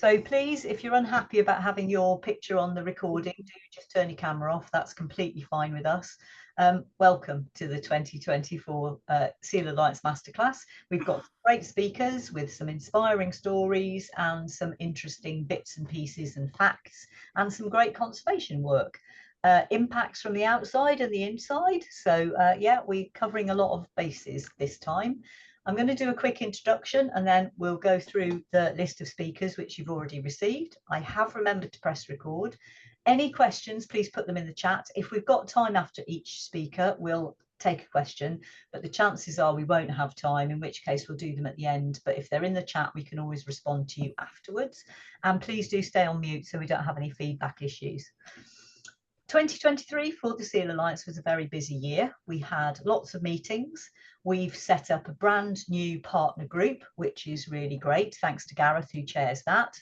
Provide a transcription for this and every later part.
So please, if you're unhappy about having your picture on the recording, do just turn your camera off. That's completely fine with us. Welcome to the 2024 Seal Alliance Masterclass. We've got great speakers with some inspiring stories and some interesting bits and pieces and facts and some great conservation work. Impacts from the outside and the inside. So yeah, we're covering a lot of bases this time. I'm going to do a quick introduction and then we'll go through the list of speakers which you've already received. I have remembered to press record. Any questions, please put them in the chat. If we've got time after each speaker, we'll take a question, but the chances are we won't have time, in which case we'll do them at the end. But if they're in the chat, we can always respond to you afterwards. And please do stay on mute so we don't have any feedback issues. 2023 for the Seal Alliance was a very busy year. We had lots of meetings. We've set up a brand new partner group, which is really great. Thanks to Gareth, who chairs that.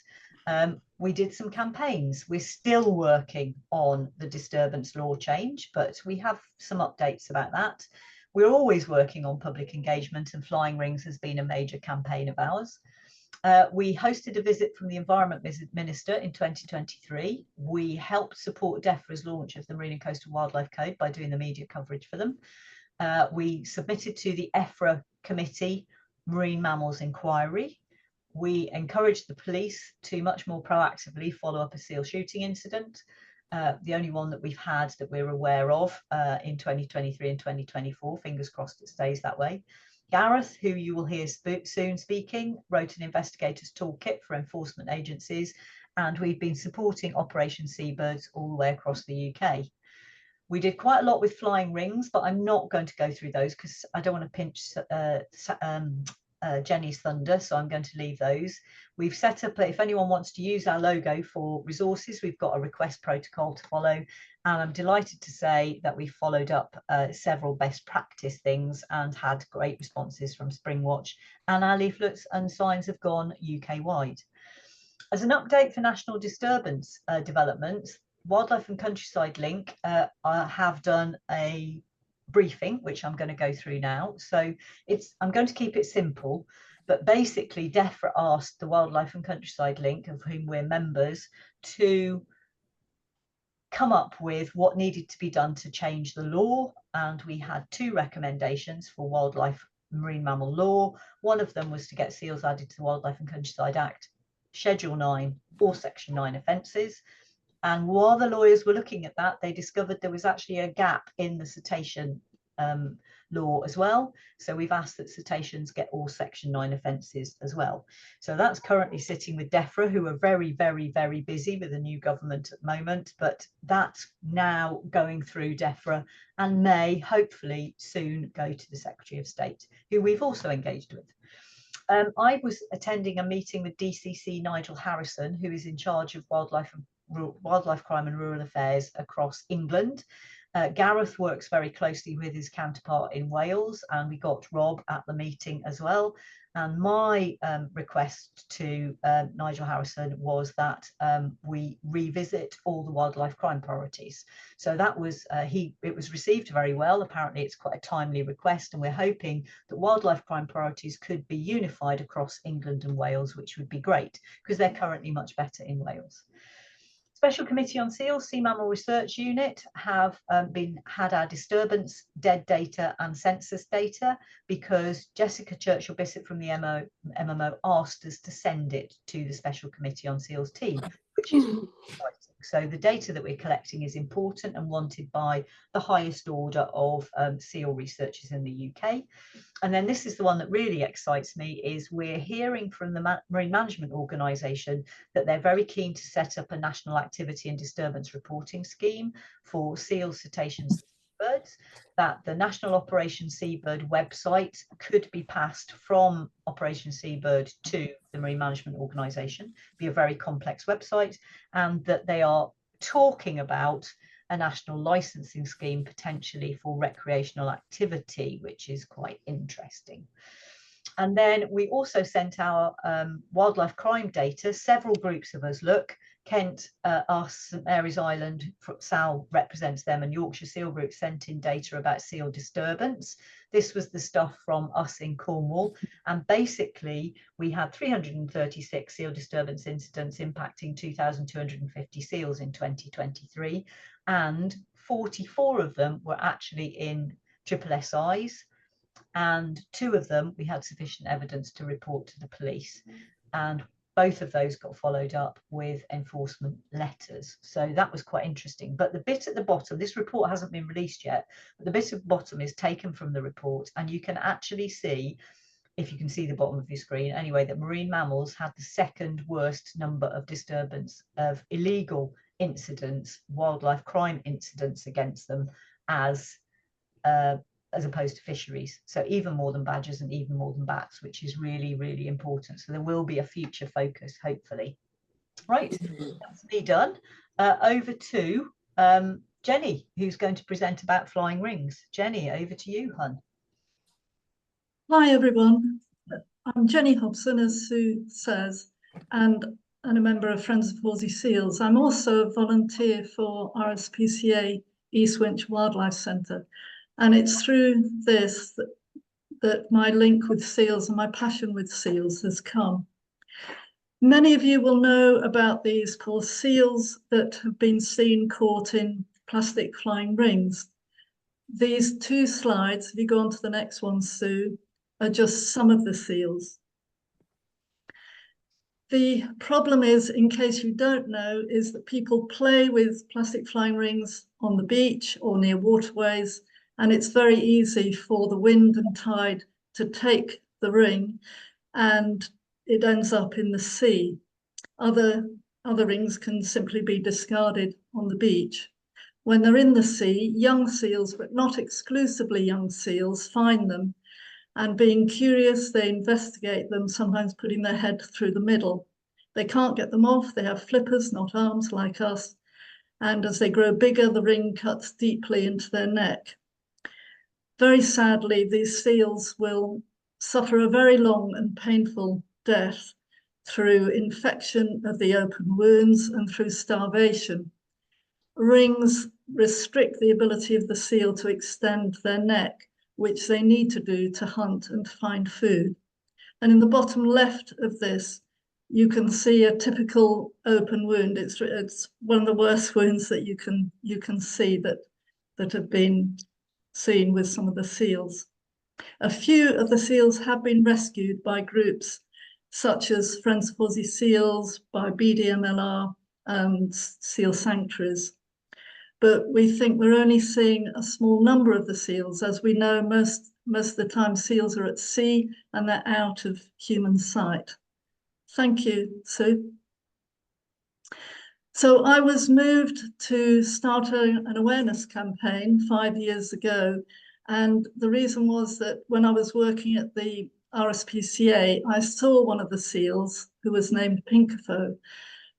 We did some campaigns. We're still working on the disturbance law change, but we have some updates about that. We're always working on public engagement, and Flying Rings has been a major campaign of ours. We hosted a visit from the Environment Minister in 2023. We helped support DEFRA's launch of the Marine and Coastal Wildlife Code by doing the media coverage for them. We submitted to the EFRA Committee Marine Mammals Inquiry. We encouraged the police to much more proactively follow up a seal shooting incident, the only one that we've had that we're aware of in 2023 and 2024. Fingers crossed it stays that way. Gareth, who you will hear soon speaking, wrote an investigator's toolkit for enforcement agencies, and we've been supporting Operation Seabirds all the way across the UK. We did quite a lot with Flying Rings, but I'm not going to go through those because I don't want to pinch Jenny's thunder, so I'm going to leave those. We've set up, if anyone wants to use our logo for resources, we've got a request protocol to follow, and I'm delighted to say that we followed up several best practice things and had great responses from Springwatch, and our leaflets and signs have gone UK-wide. As an update for national disturbance developments, Wildlife and Countryside Link have done a briefing, which I'm going to go through now. So I'm going to keep it simple, but basically DEFRA asked the Wildlife and Countryside Link, of whom we're members, to come up with what needed to be done to change the law, and we had two recommendations for wildlife marine mammal law. One of them was to get seals added to the Wildlife and Countryside Act, Schedule 9 or Section 9 offences. And while the lawyers were looking at that, they discovered there was actually a gap in the cetacean law as well. So we've asked that cetaceans get all Section 9 offences as well. So that's currently sitting with DEFRA, who are very, very, very busy with the new government at the moment. But that's now going through DEFRA and may hopefully soon go to the Secretary of State, who we've also engaged with. I was attending a meeting with DCC Nigel Harrison, who is in charge of wildlife crime and rural affairs across England. Gareth works very closely with his counterpart in Wales, and we got Rob at the meeting as well. And my request to Nigel Harrison was that we revisit all the wildlife crime priorities. So that was it was received very well. Apparently it's quite a timely request, and we're hoping that wildlife crime priorities could be unified across England and Wales, which would be great because they're currently much better in Wales. Special Committee on Seals, Sea Mammal Research Unit have had our disturbance, dead data and census data because Jessica Churchill-Bissett from the MMO asked us to send it to the Special Committee on Seals team, which is exciting. So the data that we're collecting is important and wanted by the highest order of seal researchers in the UK. And then this is the one that really excites me, is we're hearing from the Marine Management Organisation that they're very keen to set up a national activity and disturbance reporting scheme for seals, cetaceans, birds, that the National Operation Seabird website could be passed from Operation Seabird to the Marine Management Organisation, be a very complex website, and that they are talking about a national licensing scheme potentially for recreational activity, which is quite interesting. And then we also sent our wildlife crime data. Several groups of us look. Kent, us, St Mary's Island, Sal represents them, and Yorkshire Seal Group sent in data about seal disturbance. This was the stuff from us in Cornwall. And basically, we had 336 seal disturbance incidents impacting 2,250 seals in 2023. And 44 of them were actually in SSSIs. And 2 of them, we had sufficient evidence to report to the police. And both of those got followed up with enforcement letters. So that was quite interesting. But the bit at the bottom, this report hasn't been released yet, but the bit at the bottom is taken from the report. And you can actually see, if you can see the bottom of your screen, anyway, that marine mammals had the second worst number of disturbance of illegal incidents, wildlife crime incidents against them as opposed to fisheries. So even more than badgers and even more than bats, which is really, really important. So there will be a future focus, hopefully. Right, that's me done. Over to Jenny, who's going to present about flying rings. Jenny, over to you, hun. Hi, everyone. I'm Jenny Hobson, as Sue says, and a member of Friends of Horsey Seals. I'm also a volunteer for RSPCA East Winch Wildlife Centre. And it's through this that my link with seals and my passion with seals has come. Many of you will know about these poor seals that have been seen caught in plastic flying rings. These 2 slides, if you go on to the next one, Sue, are just some of the seals. The problem is, in case you don't know, is that people play with plastic flying rings on the beach or near waterways, and it's very easy for the wind and tide to take the ring and it ends up in the sea. Other rings can simply be discarded on the beach. When they're in the sea, young seals, but not exclusively young seals, find them, and being curious, they investigate them, sometimes putting their head through the middle. They can't get them off. They have flippers, not arms like us. And as they grow bigger, the ring cuts deeply into their neck. Very sadly, these seals will suffer a very long and painful death through infection of the open wounds and through starvation. Rings restrict the ability of the seal to extend their neck, which they need to do to hunt and to find food. And in the bottom left of this, you can see a typical open wound. It's one of the worst wounds that you can see that have been seen with some of the seals. A few of the seals have been rescued by groups such as Friends of Horsey Seals, by BDMLR and seal sanctuaries. But we think we're only seeing a small number of the seals. As we know, most of the time seals are at sea and they're out of human sight. Thank you, Sue. So I was moved to start an awareness campaign 5 years ago. And the reason was that when I was working at the RSPCA, I saw one of the seals who was named Pinkafo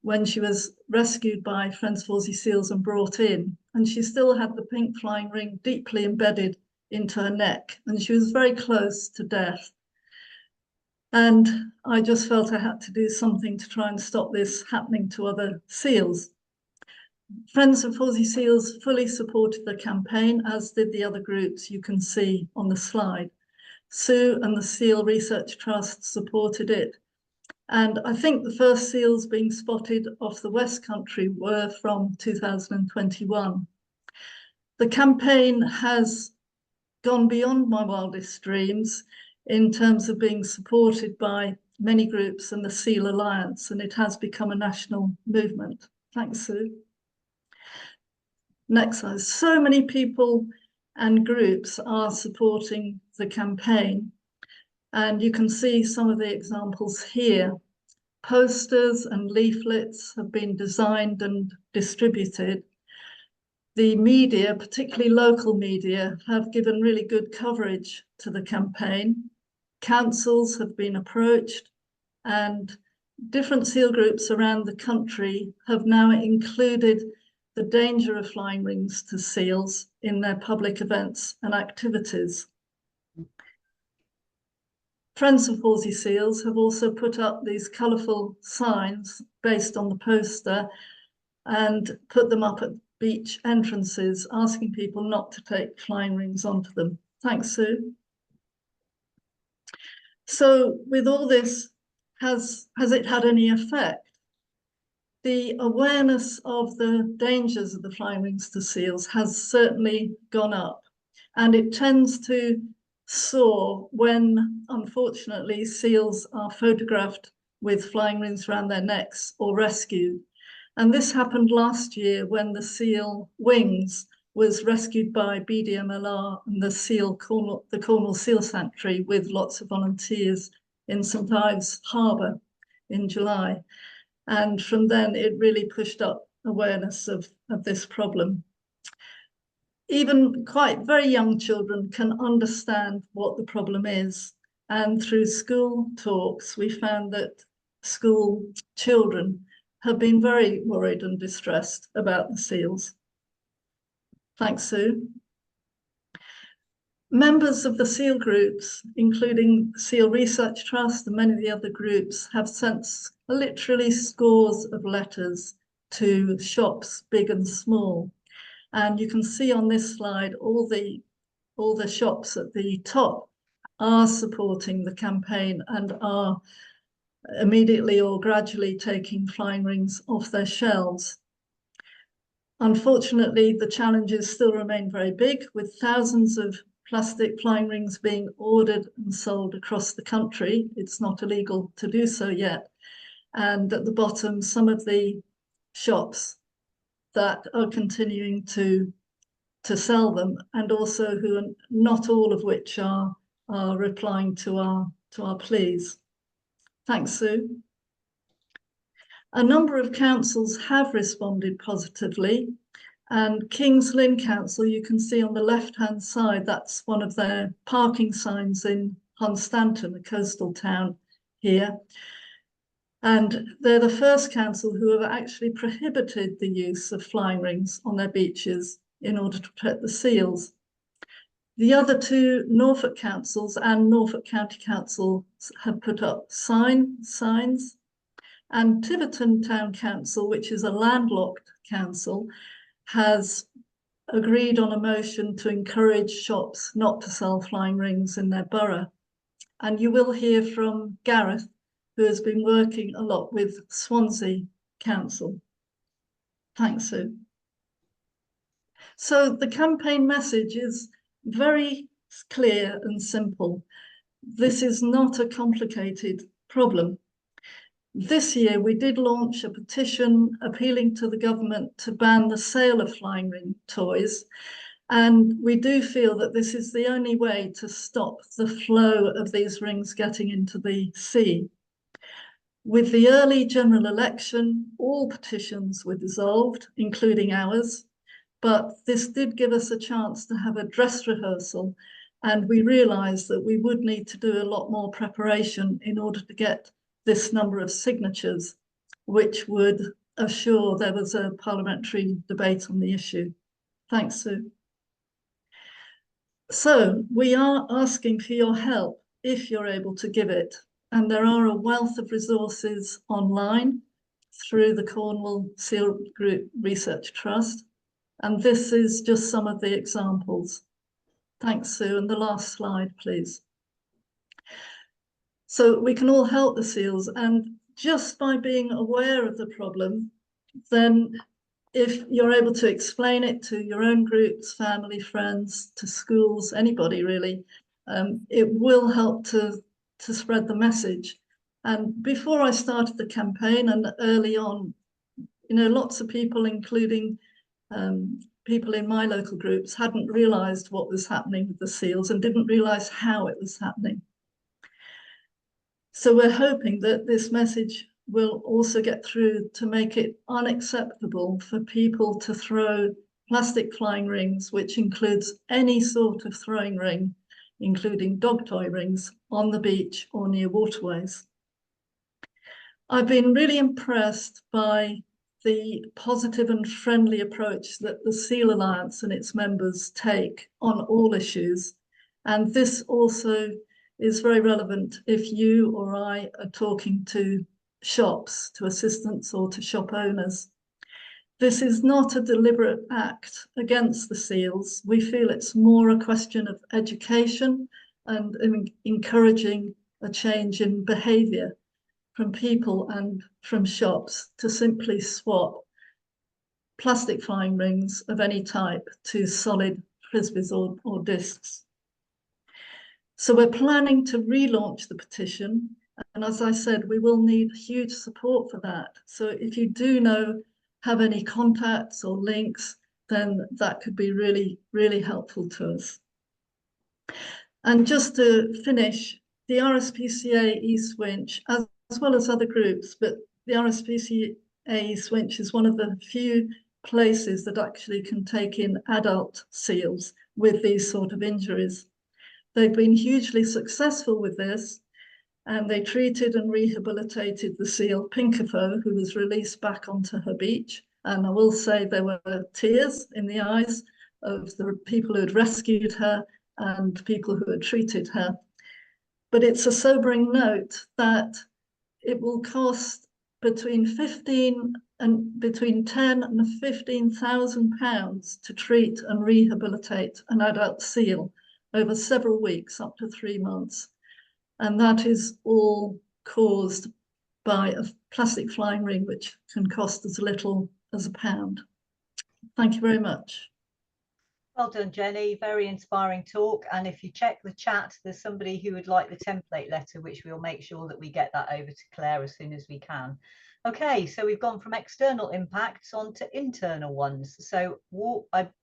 when she was rescued by Friends of Horsey Seals and brought in. And she still had the pink flying ring deeply embedded into her neck. And she was very close to death. And I just felt I had to do something to try and stop this happening to other seals. Friends of Horsey Seals fully supported the campaign, as did the other groups you can see on the slide. Sue and the Seal Research Trust supported it. And I think the first seals being spotted off the West Country were from 2021. The campaign has gone beyond my wildest dreams in terms of being supported by many groups and the Seal Alliance, and it has become a national movement. Thanks, Sue. Next slide. So many people and groups are supporting the campaign, and you can see some of the examples here. Posters and leaflets have been designed and distributed. The media, particularly local media, have given really good coverage to the campaign. Councils have been approached, and different seal groups around the country have now included the danger of flying rings to seals in their public events and activities. Friends of Horsey Seals have also put up these colourful signs based on the poster and put them up at beach entrances, asking people not to take flying rings onto them. Thanks, Sue. So with all this, has it had any effect? The awareness of the dangers of the flying rings to seals has certainly gone up, and it tends to soar when, unfortunately, seals are photographed with flying rings around their necks or rescued. And this happened last year when the seal Wings was rescued by BDMLR and the Cornwall Seal Sanctuary with lots of volunteers in St Ives Harbour in July. And from then, it really pushed up awareness of this problem. Even quite very young children can understand what the problem is. And through school talks, we found that school children have been very worried and distressed about the seals. Thanks, Sue. Members of the seal groups, including Seal Research Trust and many of the other groups, have sent literally scores of letters to shops, big and small. And you can see on this slide, all the shops at the top are supporting the campaign and are immediately or gradually taking flying rings off their shelves. Unfortunately, the challenges still remain very big, with thousands of plastic flying rings being ordered and sold across the country. It's not illegal to do so yet. And at the bottom, some of the shops that are continuing to sell them, and also who are not all of which are replying to our pleas. Thanks, Sue. A number of councils have responded positively, and Kings Lynn Council, you can see on the left-hand side, that's one of their parking signs in Hunstanton, a coastal town here. And they're the first council who have actually prohibited the use of flying rings on their beaches in order to protect the seals. The other two Norfolk councils and Norfolk County Council have put up signs, and Tiverton Town Council, which is a landlocked council, has agreed on a motion to encourage shops not to sell flying rings in their borough. And you will hear from Gareth, who has been working a lot with Swansea Council. Thanks, Sue. So the campaign message is very clear and simple. This is not a complicated problem. This year, we did launch a petition appealing to the government to ban the sale of flying ring toys. And we do feel that this is the only way to stop the flow of these rings getting into the sea. With the early general election, all petitions were dissolved, including ours. But this did give us a chance to have a dress rehearsal. And we realized that we would need to do a lot more preparation in order to get this number of signatures, which would assure there was a parliamentary debate on the issue. Thanks, Sue. So we are asking for your help if you're able to give it. And there are a wealth of resources online through the Cornwall Seal Group Research Trust. And this is just some of the examples. Thanks, Sue. And the last slide, please. So we can all help the seals, and just by being aware of the problem, then if you're able to explain it to your own groups, family, friends, to schools, anybody really, it will help to spread the message. And before I started the campaign and early on, you know, lots of people, including people in my local groups, hadn't realised what was happening with the seals and didn't realise how it was happening. So we're hoping that this message will also get through to make it unacceptable for people to throw plastic flying rings, which includes any sort of throwing ring, including dog toy rings, on the beach or near waterways. I've been really impressed by the positive and friendly approach that the Seal Alliance and its members take on all issues. And this also is very relevant if you or I are talking to shops, to assistants or to shop owners. This is not a deliberate act against the seals. We feel it's more a question of education and encouraging a change in behaviour from people and from shops to simply swap plastic flying rings of any type to solid frisbees or discs. So we're planning to relaunch the petition. And as I said, we will need huge support for that. So if you do have any contacts or links, then that could be really, really helpful to us. And just to finish, the RSPCA eSwinch, as well as other groups, but the RSPCA eSwinch is one of the few places that actually can take in adult seals with these sort of injuries. They've been hugely successful with this, and they treated and rehabilitated the seal Pinkerfoe, who was released back onto her beach. And I will say there were tears in the eyes of the people who had rescued her and people who had treated her. But it's a sobering note that it will cost between 10 and £15,000 to treat and rehabilitate an adult seal over several weeks, up to 3 months. And that is all caused by a plastic flying ring, which can cost as little as £1. Thank you very much. Well done, Jenny. Very inspiring talk. And if you check the chat, there's somebody who would like the template letter, which we'll make sure that we get that over to Claire as soon as we can. Okay, so we've gone from external impacts on to internal ones. So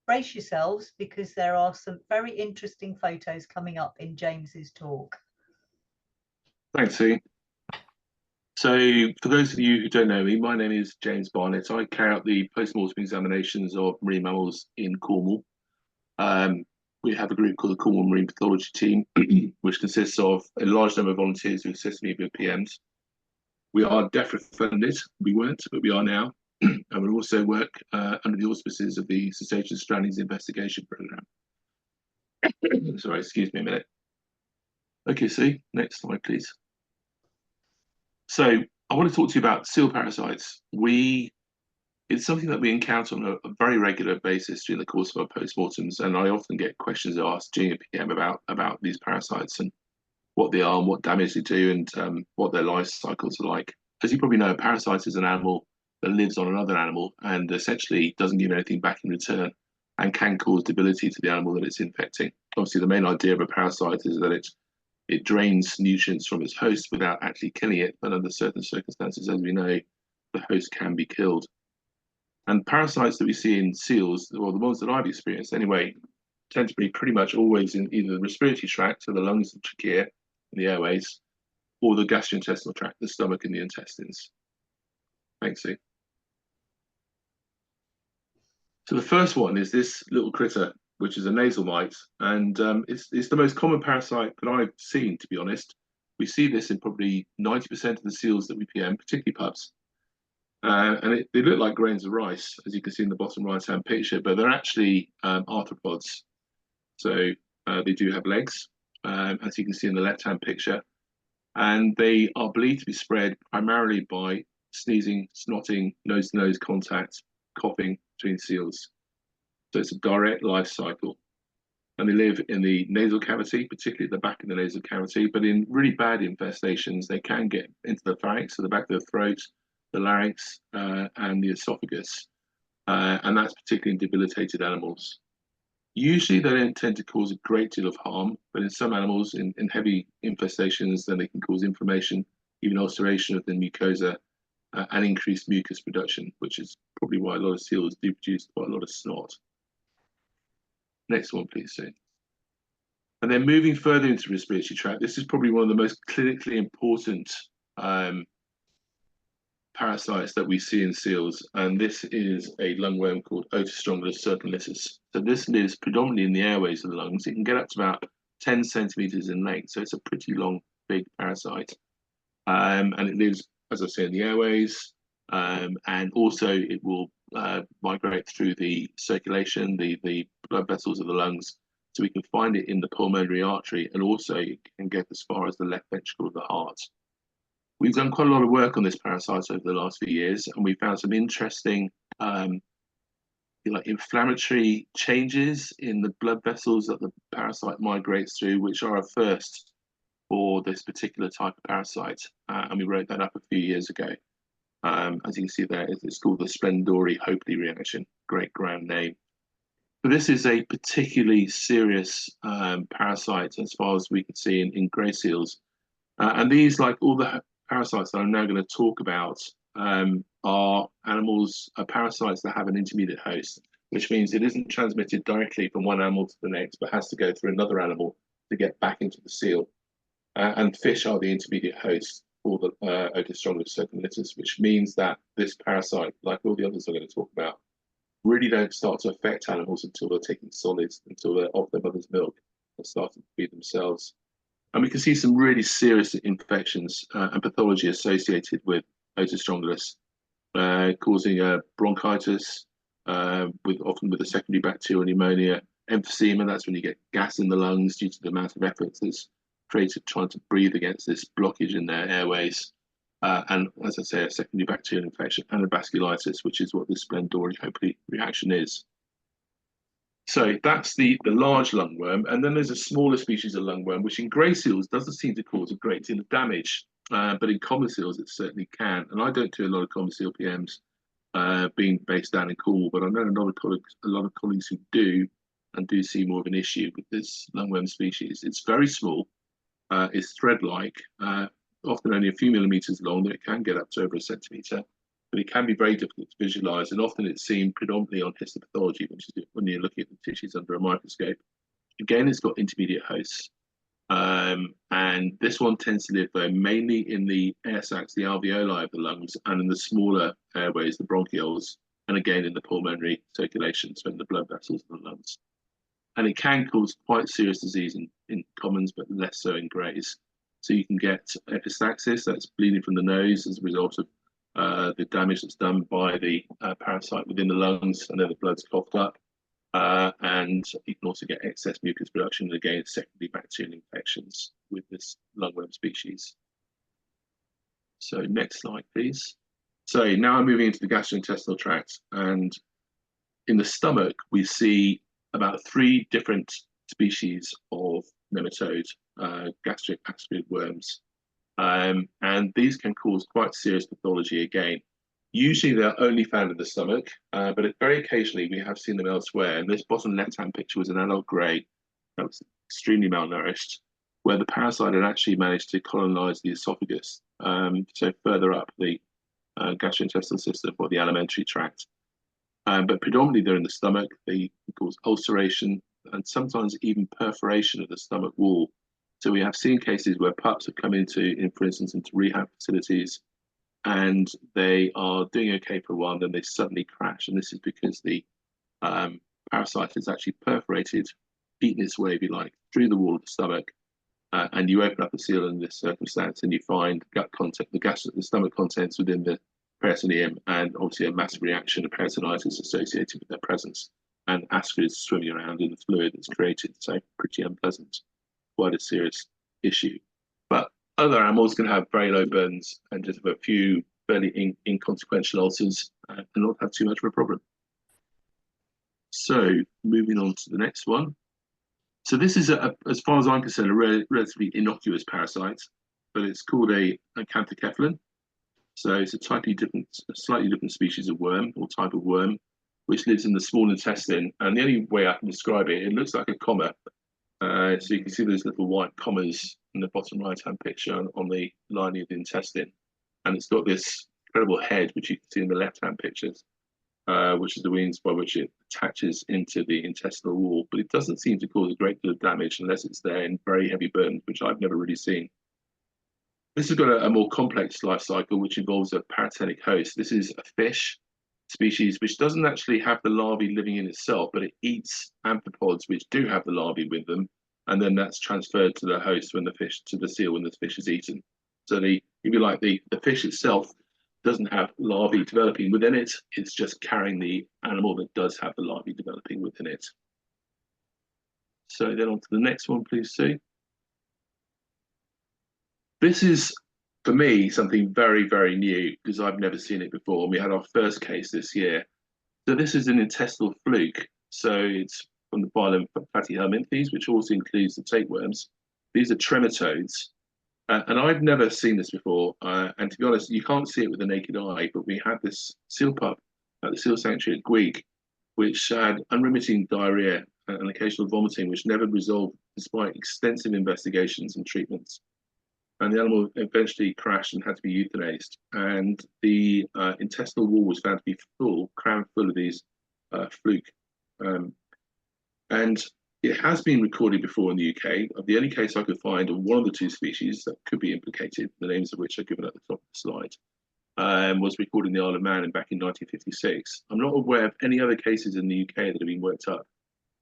brace yourselves, because there are some very interesting photos coming up in James's talk. Thanks, Sue. So for those of you who don't know me, my name is James Barnett. I carry out the post-mortem examinations of marine mammals in Cornwall. We have a group called the Cornwall Marine Pathology Team, which consists of a large number of volunteers who assist me with PMs. We are DEFRA funded. We weren't, but we are now. And we also work under the auspices of the Cetacean Strandings Investigation Programme. Sorry, excuse me a minute. Okay, Sue, next slide, please. So I want to talk to you about seal parasites. It's something that we encounter on a very regular basis during the course of our postmortems, and I often get questions asked during a PM about these parasites and what they are and what damage they do and what their life cycles are like. As you probably know, a parasite is an animal that lives on another animal and essentially doesn't give anything back in return and can cause debility to the animal that it's infecting. Obviously, the main idea of a parasite is that it drains nutrients from its host without actually killing it, but under certain circumstances, as we know, the host can be killed. And parasites that we see in seals, or the ones that I've experienced anyway, tend to be pretty much always in either the respiratory tract, so the lungs and trachea, and the airways, or the gastrointestinal tract, the stomach and the intestines. Thanks, Sue. So the first one is this little critter, which is a nasal mite, and it's the most common parasite that I've seen, to be honest. We see this in probably 90% of the seals that we PM, particularly pups. And they look like grains of rice, as you can see in the bottom right-hand picture, but they're actually arthropods. So they do have legs, as you can see in the left-hand picture, and they are believed to be spread primarily by sneezing, snotting, nose-to-nose contact, coughing between seals. So it's a direct life cycle. And they live in the nasal cavity, particularly at the back of the nasal cavity, but in really bad infestations, they can get into the pharynx, so the back of the throat, the larynx, and the esophagus. And that's particularly in debilitated animals. Usually they don't tend to cause a great deal of harm, but in some animals, in heavy infestations, then they can cause inflammation, even ulceration of the mucosa, and increased mucus production, which is probably why a lot of seals do produce quite a lot of snot. Next one, please, Sue. And then moving further into the respiratory tract, this is probably one of the most clinically important parasites that we see in seals, and this is a lungworm called Otostrongylus circumlysis. So this lives predominantly in the airways of the lungs. It can get up to about 10 centimeters in length, so it's a pretty long, big parasite. And it lives, as I say, in the airways, and also it will migrate through the circulation, the blood vessels of the lungs, so we can find it in the pulmonary artery, and also it can get as far as the left ventricle of the heart. We've done quite a lot of work on this parasite over the last few years, and we found some interesting inflammatory changes in the blood vessels that the parasite migrates through, which are a first for this particular type of parasite, and we wrote that up a few years ago. As you can see there, it's called the Splendori-Hopley reaction, great ground name. But this is a particularly serious parasite as far as we can see in grey seals. And these, like all the parasites that I'm now going to talk about, are parasites that have an intermediate host, which means it isn't transmitted directly from one animal to the next, but has to go through another animal to get back into the seal. And fish are the intermediate host for the Otis strongylus circumlitus, which means that this parasite, like all the others I'm going to talk about, really don't start to affect animals until they're taking solids, until they're off their mother's milk and starting to feed themselves. And we can see some really serious infections and pathology associated with Otis strongylus, causing bronchitis, often with a secondary bacterial pneumonia, emphysema. That's when you get gas in the lungs due to the amount of effort that's created trying to breathe against this blockage in their airways. And as I say, a secondary bacterial infection and a vasculitis, which is what this Splendori-Hopley reaction is. So that's the large lungworm. And then there's a smaller species of lungworm, which in grey seals doesn't seem to cause a great deal of damage. But in common seals, it certainly can. And I don't do a lot of common seal PMs, being based down in Cornwall, but I know a lot of colleagues who do, and do see more of an issue with this lungworm species. It's very small. It's thread-like, often only a few millimeters long, though it can get up to over a centimeter, but it can be very difficult to visualize, and often it's seen predominantly on histopathology, which is when you're looking at the tissues under a microscope. Again, it's got intermediate hosts, and this one tends to live though mainly in the air sacs, the alveoli of the lungs, and in the smaller airways, the bronchioles, and again in the pulmonary circulation, so in the blood vessels of the lungs. And it can cause quite serious disease in commons, but less so in greys. So you can get epistaxis, that's bleeding from the nose as a result of the damage that's done by the parasite within the lungs, and then the blood's coughed up. And you can also get excess mucus production, and again, secondary bacterial infections with this lungworm species. So next slide, please. So now I'm moving into the gastrointestinal tract, and in the stomach, we see about 3 different species of nematode gastric aspid worms. And these can cause quite serious pathology again. Usually they're only found in the stomach, but very occasionally we have seen them elsewhere. And this bottom left-hand picture was an adult grey that was extremely malnourished, where the parasite had actually managed to colonize the esophagus, so further up the gastrointestinal system or the alimentary tract. But predominantly they're in the stomach. They cause ulceration and sometimes even perforation of the stomach wall. So we have seen cases where pups have come for instance, into rehab facilities, and they are doing okay for a while, and then they suddenly crash. And this is because the parasite has actually perforated, eaten its way, if you like, through the wall of the stomach. And you open up the seal in this circumstance, and you find gut content, the stomach contents within the peritoneum, and obviously a massive reaction of peritonitis associated with their presence, and ascaris swimming around in the fluid that's created. So pretty unpleasant, quite a serious issue. But other animals can have very low burdens and just have a few fairly inconsequential ulcers and not have too much of a problem. So moving on to the next one. So this is, as far as I'm concerned, a relatively innocuous parasite, but it's called a canthocephalon. So it's a slightly different species of worm, or type of worm, which lives in the small intestine. And the only way I can describe it, it looks like a comma. So you can see those little white commas in the bottom right-hand picture on the lining of the intestine. And it's got this incredible head, which you can see in the left-hand pictures, which is the means by which it attaches into the intestinal wall. But it doesn't seem to cause a great deal of damage unless it's there in very heavy burdens, which I've never really seen. This has got a more complex life cycle, which involves a paratenic host. This is a fish species which doesn't actually have the larvae living in itself, but it eats amphipods which do have the larvae with them, and then that's transferred to the host when the seal when the fish is eaten. So if you like, the fish itself doesn't have larvae developing within it, it's just carrying the animal that does have the larvae developing within it. So then on to the next one, please, Sue. This is, for me, something very, very new, because I've never seen it before. And we had our first case this year. So this is an intestinal fluke. So it's from the phylum Platyhelminthes, which also includes the tapeworms. These are trematodes. And I've never seen this before. And to be honest, you can't see it with the naked eye, but we had this seal pup at the seal sanctuary at Gwig, which had unremitting diarrhea and occasional vomiting, which never resolved despite extensive investigations and treatments. And the animal eventually crashed and had to be euthanized. And the intestinal wall was found to be crammed full of these fluke. And it has been recorded before in the UK. The only case I could find of one of the two species that could be implicated, the names of which are given at the top of the slide, was recorded in the Isle of Man back in 1956. I'm not aware of any other cases in the UK that have been worked up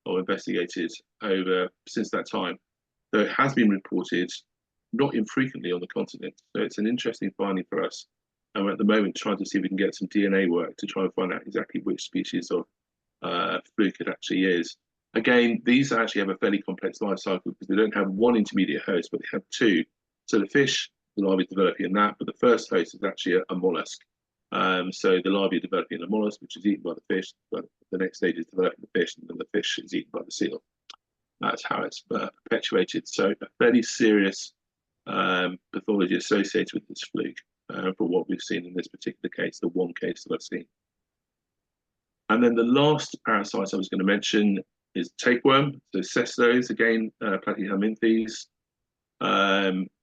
or investigated since that time, though it has been reported not infrequently on the continent. So it's an interesting finding for us. And we're at the moment trying to see if we can get some DNA work to try and find out exactly which species of fluke it actually is. Again, these actually have a fairly complex life cycle because they don't have one intermediate host, but they have two. So the fish, the larvae developing in that, but the first host is actually a mollusk. So the larvae are developing in the mollusk, which is eaten by the fish, but the next stage is developing the fish, and then the fish is eaten by the seal. That's how it's perpetuated. So a fairly serious pathology associated with this fluke for what we've seen in this particular case, the one case that I've seen. And then the last parasite I was going to mention is tapeworm, so cestos, again, platyhelminthes.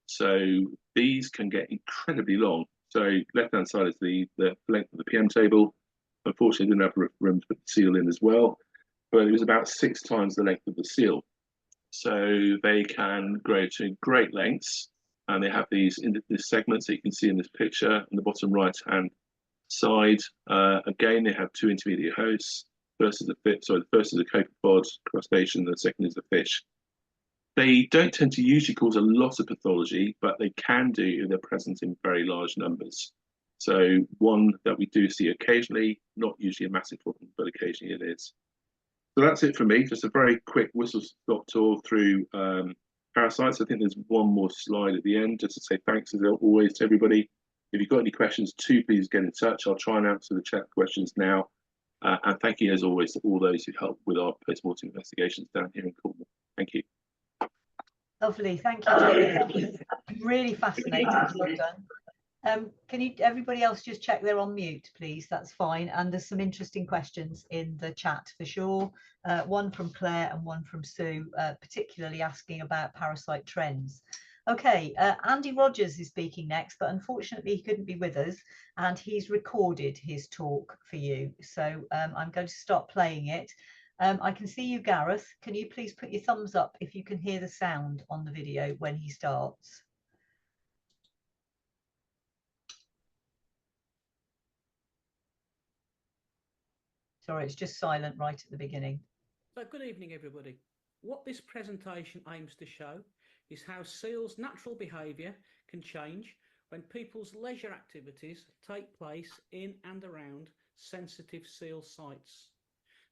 So these can get incredibly long. So left-hand side is the length of the PM table. Unfortunately, didn't have room to put the seal in as well, but it was about 6 times the length of the seal. So they can grow to great lengths, and they have these segments that you can see in this picture in the bottom right-hand side. Again, they have 2 intermediate hosts. The first is a copepod crustacean, the second is the fish. They don't tend to usually cause a lot of pathology, but they can do if they're present in very large numbers. So one that we do see occasionally, not usually a massive problem, but occasionally it is. So that's it for me. Just a very quick whistle-stop tour through parasites. I think there's one more slide at the end, just to say thanks as always to everybody. If you've got any questions, please get in touch. I'll try and answer the chat questions now. And thank you, as always, to all those who help with our post-mortem investigations down here in Cornwall. Thank you. Lovely, thank you. Really fascinating. Well done. Can everybody else just check they're on mute, please? That's fine. And there's some interesting questions in the chat for sure. One from Claire and one from Sue, particularly asking about parasite trends. Okay, Andy Rogers is speaking next, but unfortunately he couldn't be with us, and he's recorded his talk for you. So I'm going to start playing it. I can see you, Gareth. Can you please put your thumbs up if you can hear the sound on the video when he starts? Sorry, it's just silent right at the beginning. So good evening, everybody. What this presentation aims to show is how seals' natural behaviour can change when people's leisure activities take place in and around sensitive seal sites.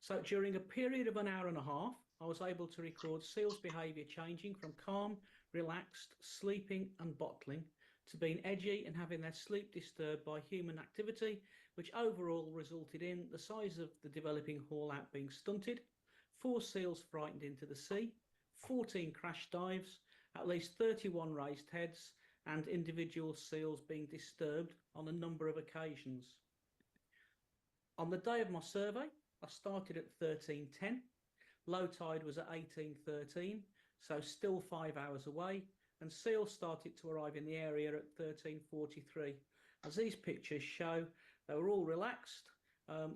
So during a period of an hour and a half, I was able to record seals' behaviour changing from calm, relaxed, sleeping and bottling to being edgy and having their sleep disturbed by human activity, which overall resulted in the size of the developing haul-out being stunted, 4 seals frightened into the sea, 14 crash dives, at least 31 raised heads, and individual seals being disturbed on a number of occasions. On the day of my survey, I started at 13:10, low tide was at 18:13, so still 5 hours away, and seals started to arrive in the area at 13:43. As these pictures show, they were all relaxed,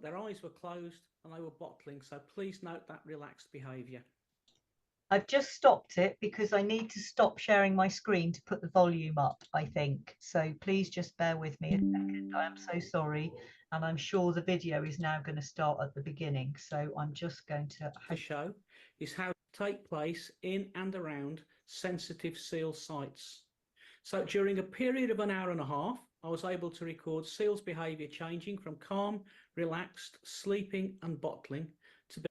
their eyes were closed, and they were bottling, so please note that relaxed behaviour. I've just stopped it because I need to stop sharing my screen to put the volume up, I think. So please just bear with me a second. I am so sorry. And I'm sure the video is now going to start at the beginning. So I'm just going to show is how to take place in and around sensitive seal sites. So during a period of an hour and a half, I was able to record seals' behaviour changing from calm, relaxed, sleeping and bottling to be...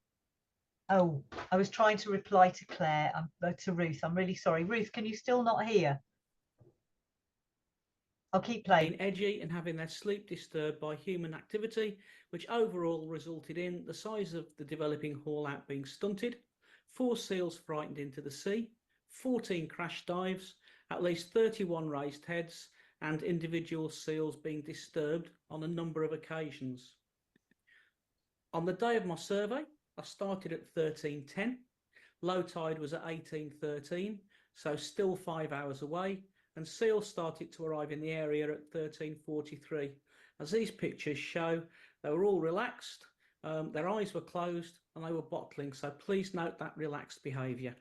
Oh, I was trying to reply to Claire, to Ruth. I'm really sorry. Ruth, can you still not hear? I'll keep playing. Being edgy and having their sleep disturbed by human activity, which overall resulted in the size of the developing haul-out being stunted, 4 seals frightened into the sea, 14 crash dives, at least 31 raised heads and individual seals being disturbed on a number of occasions. On the day of my survey, I started at 13:10. Low tide was at 18:13, so still 5 hours away, and seals started to arrive in the area at 13:43. As these pictures show, they were all relaxed, their eyes were closed, and they were bottling, so please note that relaxed behaviour.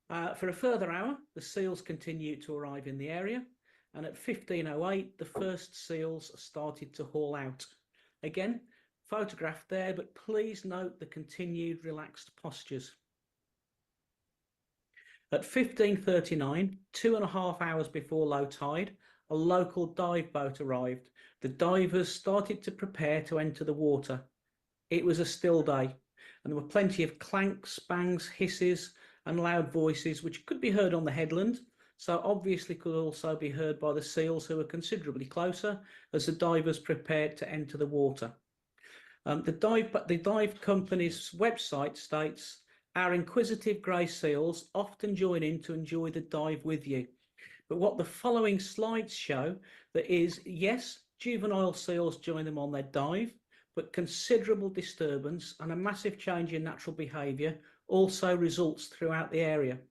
For a further hour, the seals continued to arrive in the area, and at 15:08, the first seals started to haul out. Again, photographed there, but please note the continued relaxed postures. At 15:39, 2.5 hours before low tide, a local dive boat arrived. The divers started to prepare to enter the water. It was a still day, and there were plenty of clanks, bangs, hisses, and loud voices, which could be heard on the headland, so obviously could also be heard by the seals, who were considerably closer, as the divers prepared to enter the water. The dive company's website states, "Our inquisitive grey seals often join in to enjoy the dive with you." But what the following slides show, that is, yes, juvenile seals join them on their dive, but considerable disturbance and a massive change in natural behaviour also results throughout the area.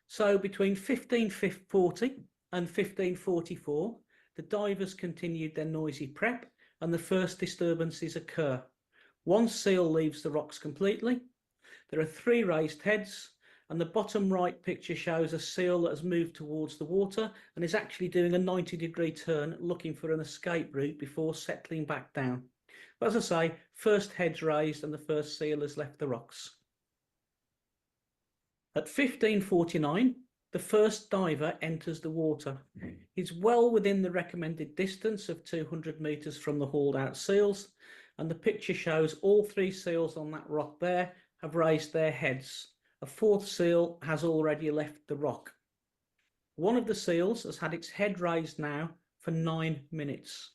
So between 15:40 and 15:44, the divers continued their noisy prep, and the first disturbances occur. One seal leaves the rocks completely. There are 3 raised heads, and the bottom right picture shows a seal that has moved towards the water and is actually doing a 90-degree turn, looking for an escape route before settling back down. But as I say, first heads raised and the first seal has left the rocks. At 15:49, the first diver enters the water. He's well within the recommended distance of 200 metres from the hauled out seals, and the picture shows all 3 seals on that rock there have raised their heads. A 4th seal has already left the rock. One of the seals has had its head raised now for 9 minutes.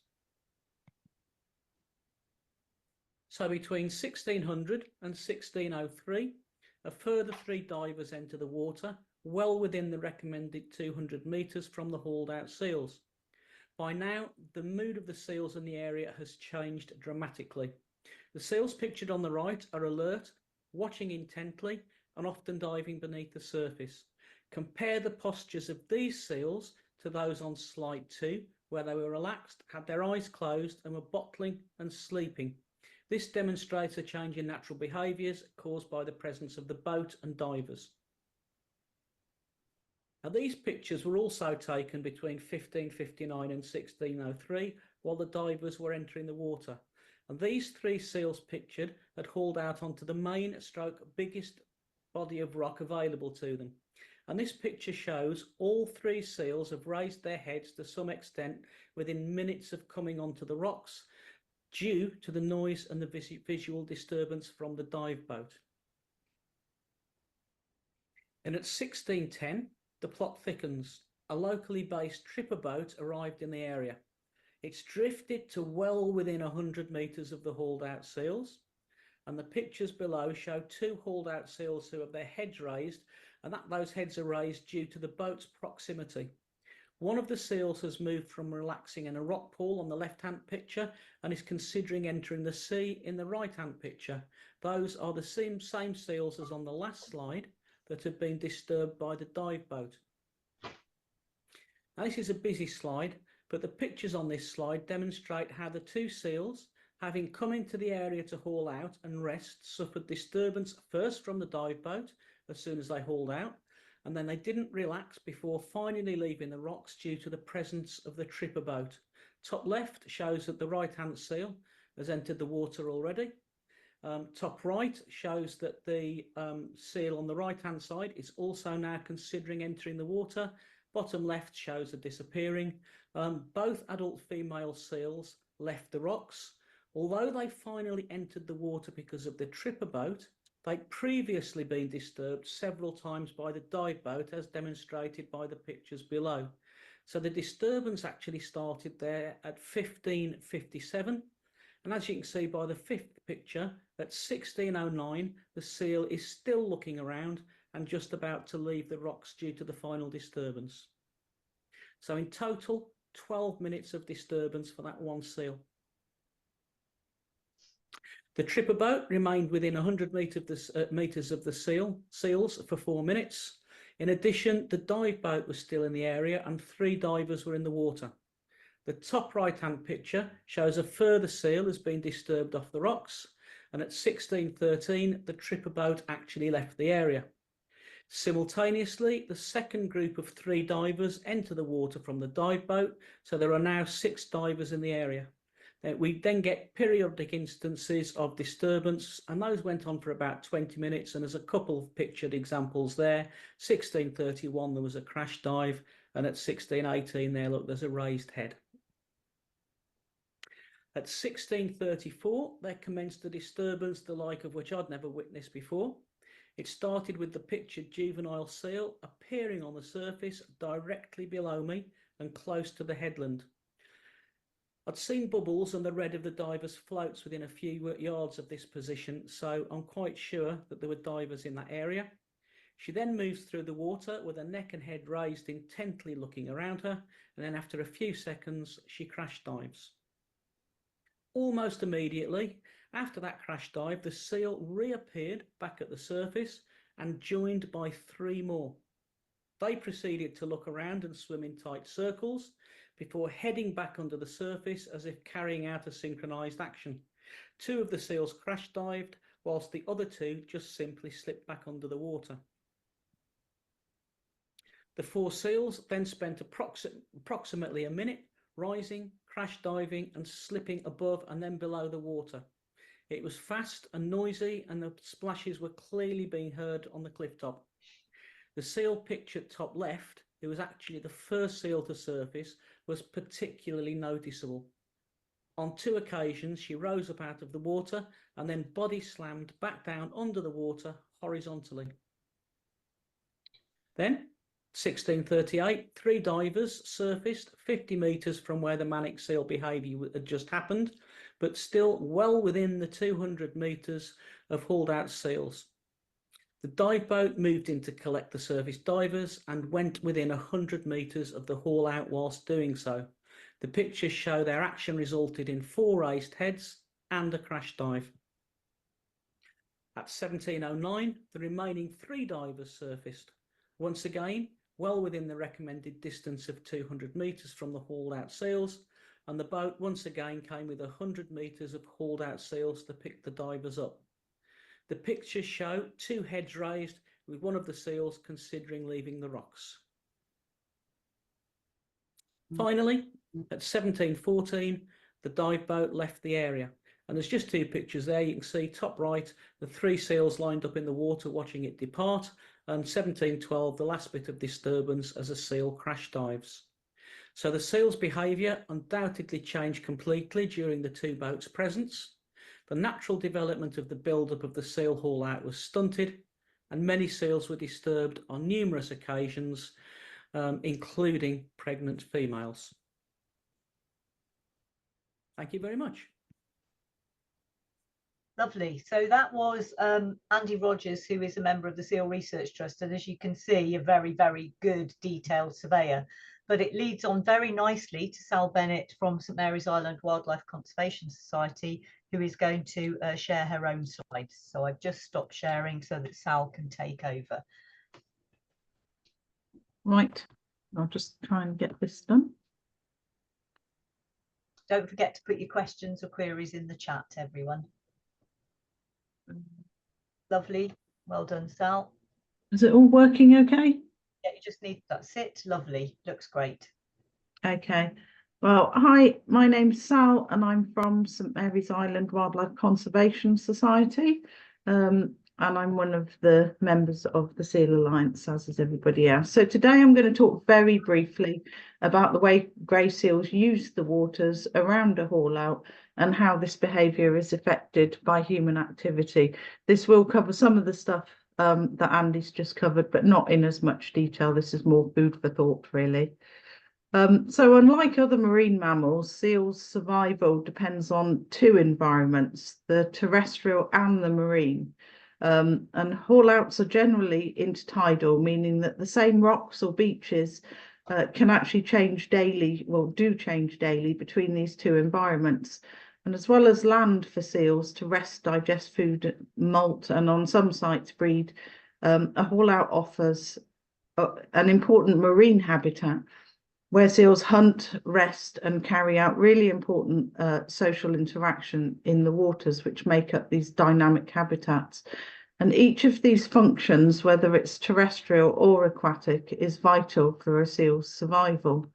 So between 1600 and 1603, a further 3 divers enter the water, well within the recommended 200 metres from the hauled out seals. By now, the mood of the seals in the area has changed dramatically. The seals pictured on the right are alert, watching intently, and often diving beneath the surface. Compare the postures of these seals to those on slide 2, where they were relaxed, had their eyes closed, and were bottling and sleeping. This demonstrates a change in natural behaviours caused by the presence of the boat and divers. Now, these pictures were also taken between 15:59 and 16:03 while the divers were entering the water. And these 3 seals pictured had hauled out onto the main biggest body of rock available to them. And this picture shows all 3 seals have raised their heads to some extent within minutes of coming onto the rocks, due to the noise and the visual disturbance from the dive boat. And at 16:10, the plot thickens. A locally based tripper boat arrived in the area. It's drifted to well within 100 metres of the hauled out seals, and the pictures below show 2 hauled out seals who have their heads raised, and those heads are raised due to the boat's proximity. One of the seals has moved from relaxing in a rock pool on the left-hand picture and is considering entering the sea in the right-hand picture. Those are the same seals as on the last slide that have been disturbed by the dive boat. Now, this is a busy slide, but the pictures on this slide demonstrate how the 2 seals, having come into the area to haul out and rest, suffered disturbance first from the dive boat as soon as they hauled out, and then they didn't relax before finally leaving the rocks due to the presence of the tripper boat. Top left shows that the right-hand seal has entered the water already. Top right shows that the seal on the right-hand side is also now considering entering the water. Bottom left shows her disappearing. Both adult female seals left the rocks. Although they finally entered the water because of the tripper boat, they'd previously been disturbed several times by the dive boat, as demonstrated by the pictures below. So the disturbance actually started there at 15:57, and as you can see by the 5th picture, at 16:09, the seal is still looking around and just about to leave the rocks due to the final disturbance. So in total, 12 minutes of disturbance for that one seal. The tripper boat remained within 100 metres of the seals for 4 minutes. In addition, the dive boat was still in the area and 3 divers were in the water. The top right-hand picture shows a further seal has been disturbed off the rocks, and at 16:13, the tripper boat actually left the area. Simultaneously, the second group of 3 divers enter the water from the dive boat, so there are now 6 divers in the area. We then get periodic instances of disturbance, and those went on for about 20 minutes, and there's a couple of pictured examples there. 16:31 there was a crash dive, and at 16:18 there, look, there's a raised head. At 16:34 there commenced a disturbance the like of which I'd never witnessed before. It started with the pictured juvenile seal appearing on the surface directly below me and close to the headland. I'd seen bubbles and the red of the divers floats within a few yards of this position, so I'm quite sure that there were divers in that area. She then moves through the water with her neck and head raised, intently looking around her, and then after a few seconds she crash dives. Almost immediately after that crash dive, the seal reappeared back at the surface and joined by 3 more. They proceeded to look around and swim in tight circles before heading back under the surface as if carrying out a synchronized action. 2 of the seals crash dived, whilst the other 2 just simply slipped back under the water. The 4 seals then spent approximately a minute rising, crash diving and slipping above and then below the water. It was fast and noisy, and the splashes were clearly being heard on the cliff top. The seal pictured top left, who was actually the first seal to surface, was particularly noticeable. On 2 occasions, she rose up out of the water and then body slammed back down under the water horizontally. Then, 16:38, 3 divers surfaced 50 metres from where the manic seal behaviour had just happened, but still well within the 200 metres of hauled out seals. The dive boat moved in to collect the surface divers and went within 100 metres of the haul out whilst doing so. The pictures show their action resulted in 4 raised heads and a crash dive. At 17:09, the remaining 3 divers surfaced. Once again, well within the recommended distance of 200 metres from the hauled out seals, and the boat once again came with 100 metres of hauled out seals to pick the divers up. The pictures show 2 heads raised, with one of the seals considering leaving the rocks. Finally, at 17:14, the dive boat left the area, and there's just 2 pictures there. You can see top right, the 3 seals lined up in the water watching it depart, and 17:12, the last bit of disturbance as a seal crash dives. So the seal's behaviour undoubtedly changed completely during the 2 boats' presence. The natural development of the build-up of the seal haul out was stunted, and many seals were disturbed on numerous occasions, including pregnant females. Thank you very much. Lovely. So that was Andy Rogers, who is a member of the Seal Research Trust, and as you can see, a very, very good detailed surveyor. But it leads on very nicely to Sal Bennett from St Mary's Island Wildlife Conservation Society, who is going to share her own slides. So I've just stopped sharing so that Sal can take over. Right, I'll just try and get this done. Don't forget to put your questions or queries in the chat, everyone. Lovely. Well done, Sal. Is it all working okay? Yeah, you just need, that's it. Lovely. Looks great. Okay. Well, hi, my name's Sal and I'm from St Mary's Island Wildlife Conservation Society. And I'm one of the members of the Seal Alliance, as is everybody else. So today I'm going to talk very briefly about the way grey seals use the waters around a haul out and how this behaviour is affected by human activity. This will cover some of the stuff that Andy's just covered, but not in as much detail. This is more food for thought, really. So unlike other marine mammals, seals' survival depends on 2 environments, the terrestrial and the marine. And haul-outs are generally intertidal, meaning that the same rocks or beaches can actually change daily, well, do change daily between these two environments. And as well as land for seals to rest, digest food, molt, and on some sites breed, a haul-out offers an important marine habitat where seals hunt, rest, and carry out really important social interaction in the waters, which make up these dynamic habitats. And each of these functions, whether it's terrestrial or aquatic, is vital for a seal's survival.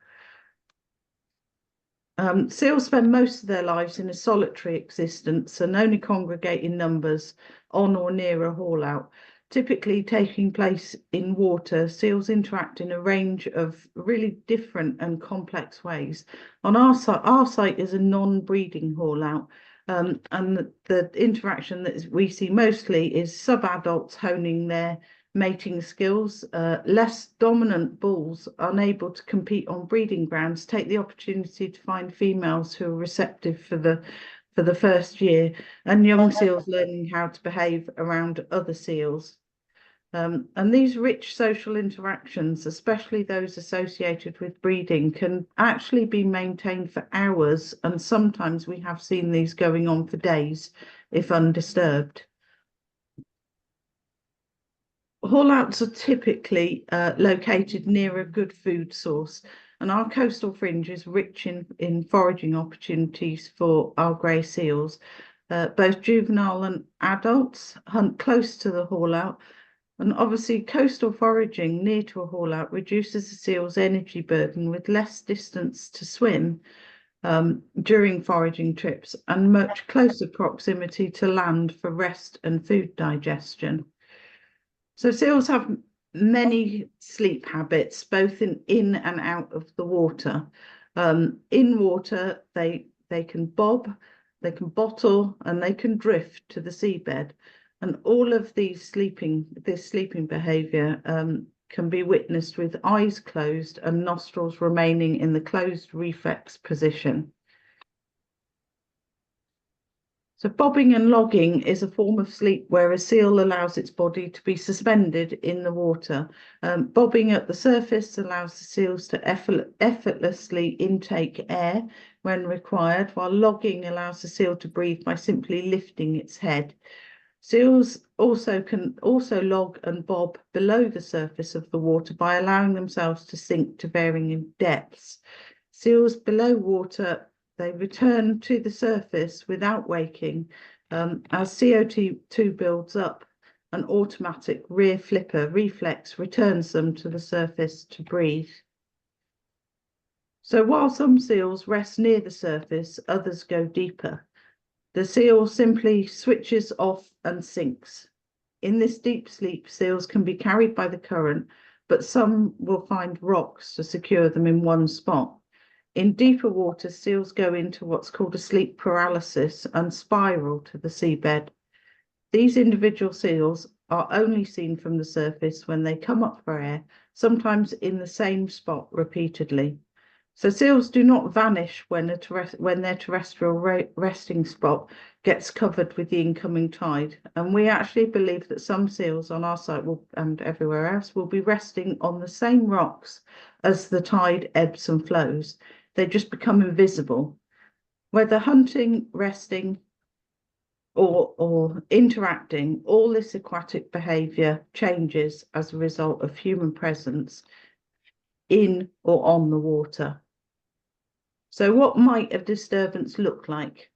Seals spend most of their lives in a solitary existence and only congregate in numbers on or near a haul-out. Typically taking place in water, seals interact in a range of really different and complex ways. On our site is a non-breeding haul-out, and the interaction that we see mostly is subadults honing their mating skills. Less dominant bulls, unable to compete on breeding grounds, take the opportunity to find females who are receptive for the first year, and young seals learning how to behave around other seals. And these rich social interactions, especially those associated with breeding, can actually be maintained for hours, and sometimes we have seen these going on for days if undisturbed. Haul-outs are typically located near a good food source, and our coastal fringe is rich in foraging opportunities for our grey seals. Both juvenile and adults hunt close to the haul-out, and obviously coastal foraging near to a haul-out reduces the seal's energy burden with less distance to swim during foraging trips and much closer proximity to land for rest and food digestion. So seals have many sleep habits, both in and out of the water. In water, they can bob, they can bottle, and they can drift to the seabed. And all of this sleeping behaviour can be witnessed with eyes closed and nostrils remaining in the closed reflex position. So bobbing and logging is a form of sleep where a seal allows its body to be suspended in the water. Bobbing at the surface allows the seals to effortlessly intake air when required, while logging allows the seal to breathe by simply lifting its head. Seals can also log and bob below the surface of the water by allowing themselves to sink to varying depths. Seals below water, they return to the surface without waking. As CO2 builds up, an automatic rear flipper reflex returns them to the surface to breathe. So while some seals rest near the surface, others go deeper. The seal simply switches off and sinks. In this deep sleep, seals can be carried by the current, but some will find rocks to secure them in one spot. In deeper water, seals go into what's called a sleep paralysis and spiral to the seabed. These individual seals are only seen from the surface when they come up for air, sometimes in the same spot repeatedly. So seals do not vanish when their terrestrial resting spot gets covered with the incoming tide. And we actually believe that some seals on our site and everywhere else will be resting on the same rocks as the tide ebbs and flows. They just become invisible. Whether hunting, resting, or interacting, all this aquatic behaviour changes as a result of human presence in or on the water. So what might a disturbance look like?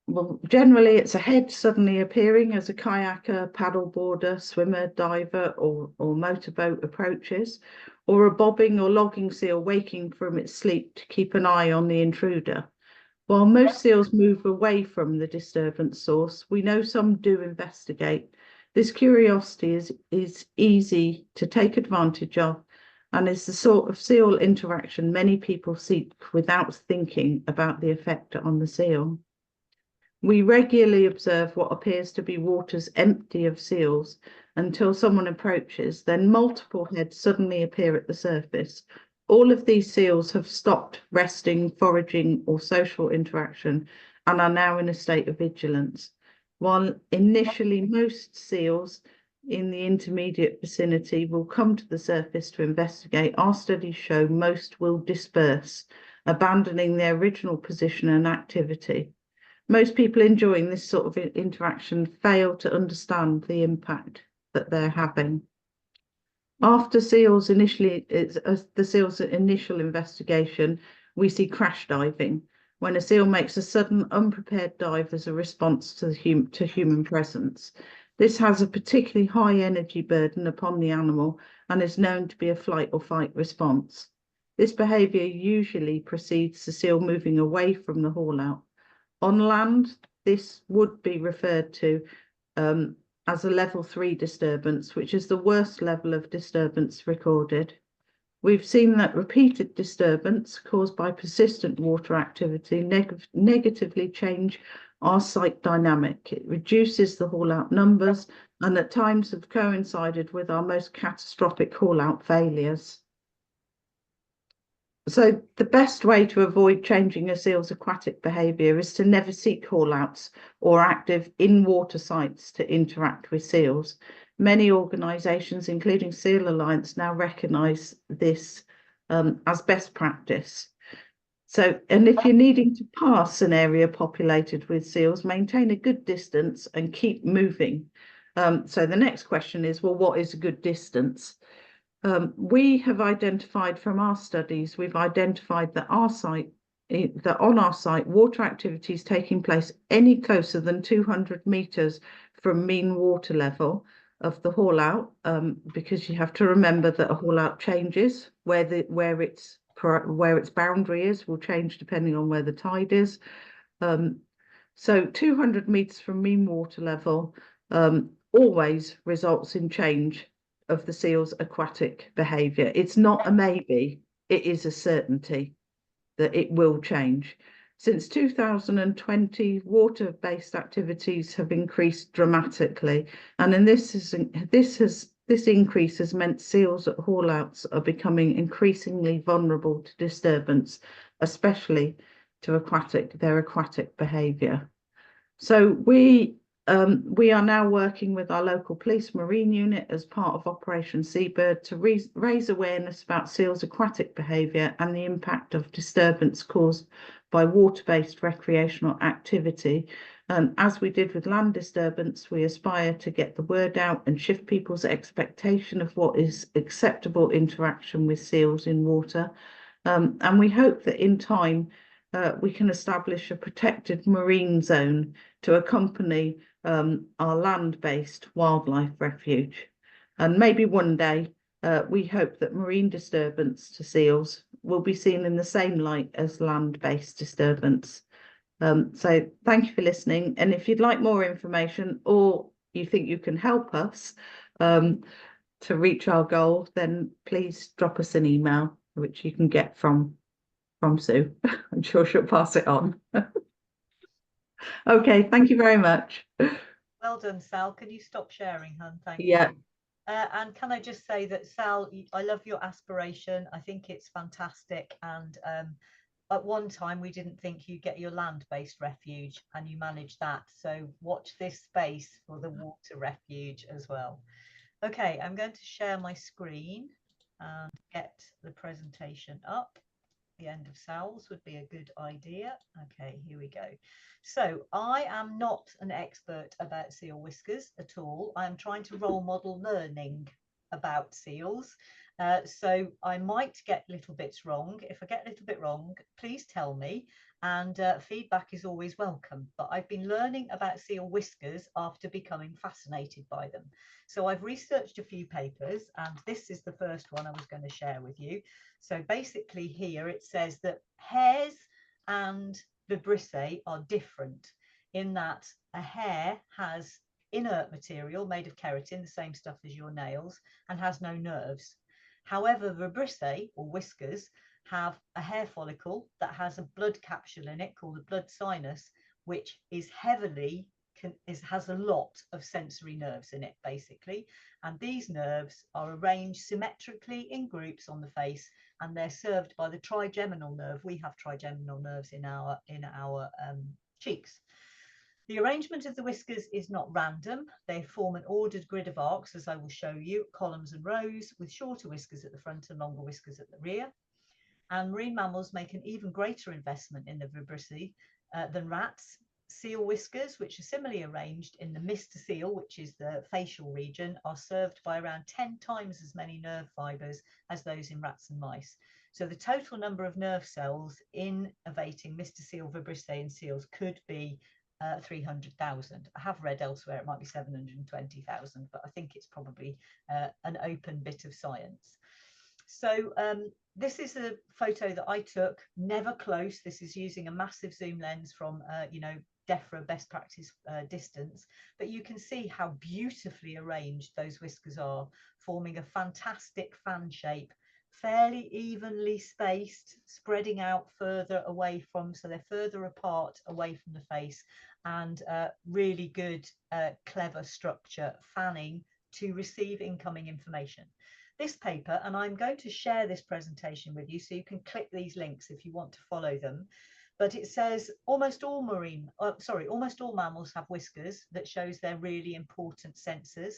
Well, generally it's a head suddenly appearing as a kayaker, paddleboarder, swimmer, diver or motorboat approaches, or a bobbing or logging seal waking from its sleep to keep an eye on the intruder. While most seals move away from the disturbance source, we know some do investigate. This curiosity is easy to take advantage of, and is the sort of seal interaction many people seek without thinking about the effect on the seal. We regularly observe what appears to be waters empty of seals until someone approaches, then multiple heads suddenly appear at the surface. All of these seals have stopped resting, foraging, or social interaction and are now in a state of vigilance. While initially most seals in the intermediate vicinity will come to the surface to investigate, our studies show most will disperse, abandoning their original position and activity. Most people enjoying this sort of interaction fail to understand the impact that they're having. After the seal's initial investigation, we see crash diving, when a seal makes a sudden unprepared dive as a response to human presence. This has a particularly high energy burden upon the animal and is known to be a flight or fight response. This behaviour usually precedes the seal moving away from the haul out. On land, this would be referred to as a level 3 disturbance, which is the worst level of disturbance recorded. We've seen that repeated disturbance caused by persistent water activity negatively change our site dynamic. It reduces the haul-out numbers and at times have coincided with our most catastrophic haul-out failures. So the best way to avoid changing a seal's aquatic behaviour is to never seek haul-outs or active in-water sites to interact with seals. Many organisations, including Seal Alliance, now recognise this as best practice. So, and if you're needing to pass an area populated with seals, maintain a good distance and keep moving. So the next question is, well, what is a good distance? We have identified from our studies, we've identified that on our site, water activities taking place any closer than 200 metres from mean water level of the haul out, because you have to remember that a haul out changes where its boundary is will change depending on where the tide is. So 200 metres from mean water level always results in change of the seal's aquatic behaviour. It's not a maybe, it is a certainty that it will change. Since 2020, water-based activities have increased dramatically, and in this increase has meant seals at haul-outs are becoming increasingly vulnerable to disturbance, especially to their aquatic behaviour. So we are now working with our local police marine unit as part of Operation Seabird to raise awareness about seals' aquatic behaviour and the impact of disturbance caused by water-based recreational activity. As we did with land disturbance, we aspire to get the word out and shift people's expectation of what is acceptable interaction with seals in water. And we hope that in time we can establish a protected marine zone to accompany our land-based wildlife refuge. And maybe one day we hope that marine disturbance to seals will be seen in the same light as land-based disturbance. So thank you for listening. And if you'd like more information or you think you can help us to reach our goal, then please drop us an email, which you can get from Sue. I'm sure she'll pass it on. Okay, thank you very much. Well done, Sal. Can you stop sharing, hun? Thank you. And can I just say that, Sal, I love your aspiration. I think it's fantastic. And at one time, we didn't think you'd get your land-based refuge, and you managed that. So watch this space for the water refuge as well. Okay, I'm going to share my screen and get the presentation up. The end of Sal's would be a good idea. Okay, here we go. So I am not an expert about seal whiskers at all. I'm trying to role model learning about seals. So I might get little bits wrong. If I get a little bit wrong, please tell me. And feedback is always welcome. But I've been learning about seal whiskers after becoming fascinated by them. So I've researched a few papers, and this is the first one I was going to share with you. So basically here it says that hairs and vibrissae are different in that a hair has inert material made of keratin, the same stuff as your nails, and has no nerves. However, vibrissae or whiskers have a hair follicle that has a blood capsule in it called the blood sinus, which is has a lot of sensory nerves in it, basically. And these nerves are arranged symmetrically in groups on the face, and they're served by the trigeminal nerve. We have trigeminal nerves in our cheeks. The arrangement of the whiskers is not random. They form an ordered grid of arcs, as I will show you, columns and rows, with shorter whiskers at the front and longer whiskers at the rear. And marine mammals make an even greater investment in the vibrissae than rats. Seal whiskers, which are similarly arranged in the Mr. seal, which is the facial region, are served by around 10 times as many nerve fibres as those in rats and mice. So the total number of nerve cells innervating Mr. seal vibrissae in seals could be 300,000. I have read elsewhere it might be 720,000, but I think it's probably an open bit of science. So this is a photo that I took, never close. This is using a massive zoom lens from, DEFRA best practice distance, but you can see how beautifully arranged those whiskers are, forming a fantastic fan shape, fairly evenly spaced, spreading out further away from, so they're further apart away from the face, and really good, clever structure, fanning to receive incoming information. This paper, and I'm going to share this presentation with you so you can click these links if you want to follow them, but it says almost all mammals have whiskers. That shows they're really important sensors.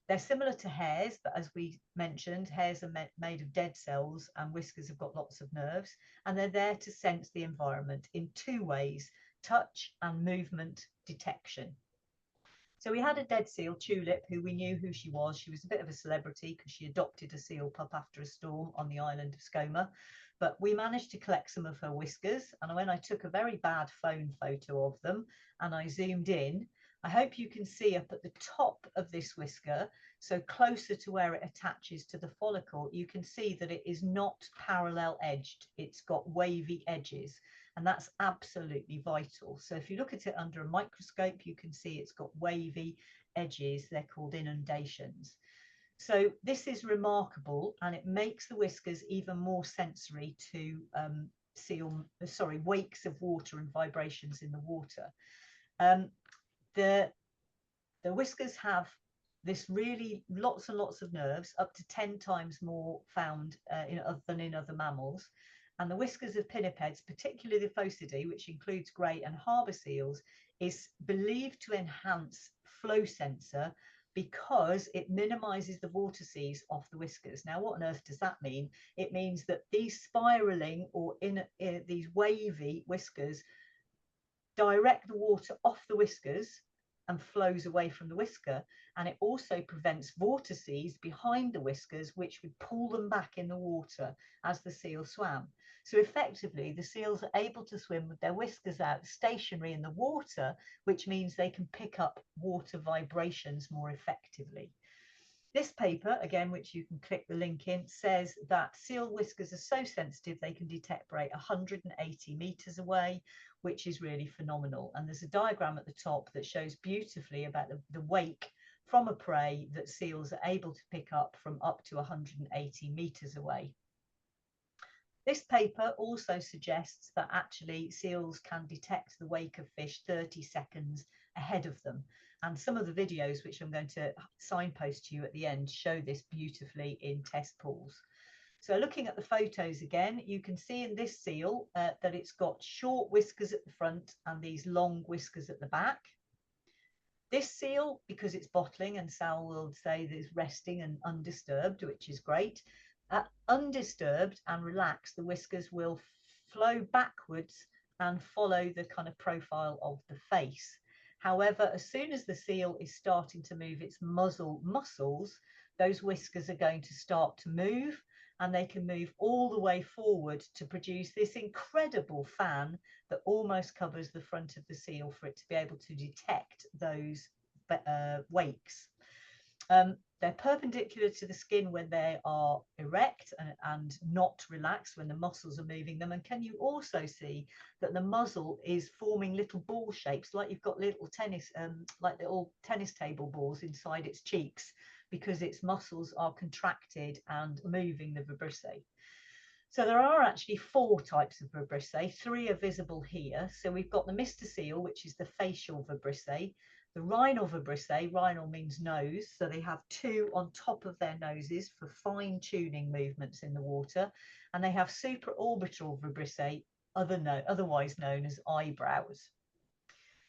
They're similar to hairs, but as we mentioned, hairs are made of dead cells and whiskers have got lots of nerves, and they're there to sense the environment in two ways: touch and movement detection. So we had a dead seal, Tulip, who we knew who she was. She was a bit of a celebrity because she adopted a seal pup after a storm on the island of Skoma. But we managed to collect some of her whiskers. And when I took a very bad phone photo of them and I zoomed in, I hope you can see up at the top of this whisker, so closer to where it attaches to the follicle, you can see that it is not parallel edged. It's got wavy edges. And that's absolutely vital. So if you look at it under a microscope, you can see it's got wavy edges. They're called inundations. So this is remarkable, and it makes the whiskers even more sensory to wakes of water and vibrations in the water. The whiskers have this really lots and lots of nerves, up to 10 times more found than in other mammals. And the whiskers of pinnipeds, particularly the Phocidae, which includes grey and harbour seals, is believed to enhance flow sensor because it minimises the vortices off the whiskers. Now, what on earth does that mean? It means that these spiralling or these wavy whiskers direct the water off the whiskers and flows away from the whisker, and it also prevents vortices behind the whiskers which would pull them back in the water as the seal swam. So effectively the seals are able to swim with their whiskers out stationary in the water, which means they can pick up water vibrations more effectively. This paper, again, which you can click the link in, says that seal whiskers are so sensitive they can detect prey 180 meters away, which is really phenomenal. And there's a diagram at the top that shows beautifully about the wake from a prey that seals are able to pick up from up to 180 meters away. This paper also suggests that actually seals can detect the wake of fish 30 seconds ahead of them. And some of the videos, which I'm going to signpost to you at the end, show this beautifully in test pools. So looking at the photos again, you can see in this seal that it's got short whiskers at the front and these long whiskers at the back. This seal, because it's bottling, and Sal will say that it's resting and undisturbed, which is great. Undisturbed and relaxed, the whiskers will flow backwards and follow the kind of profile of the face. However, as soon as the seal is starting to move its muzzle muscles, those whiskers are going to start to move, and they can move all the way forward to produce this incredible fan that almost covers the front of the seal for it to be able to detect those wakes. They're perpendicular to the skin when they are erect and not relaxed when the muscles are moving them. And can you also see that the muzzle is forming little ball shapes, like you've got little tennis table balls inside its cheeks, because its muscles are contracted and moving the vibrissae. So there are actually 4 types of vibrissae. 3 are visible here. So we've got the Mr. seal, which is the facial vibrissae. The rhinal vibrissae, rhinal means nose, so they have 2 on top of their noses for fine-tuning movements in the water, and they have supraorbital vibrissae, otherwise known as eyebrows.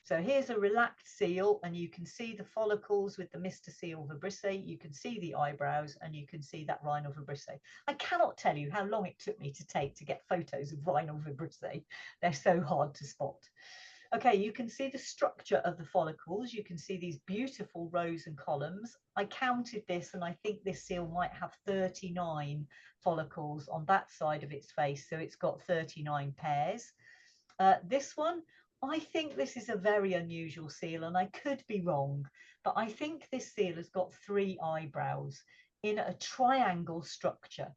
So here's a relaxed seal, and you can see the follicles with the Mr. Seal vibrissae. You can see the eyebrows, and you can see that rhinal vibrissae. I cannot tell you how long it took me to get photos of rhinal vibrissae. They're so hard to spot. Okay, you can see the structure of the follicles. You can see these beautiful rows and columns. I counted this, and I think this seal might have 39 follicles on that side of its face. So it's got 39 pairs. This one, I think this is a very unusual seal, and I could be wrong, but I think this seal has got 3 eyebrows in a triangle structure,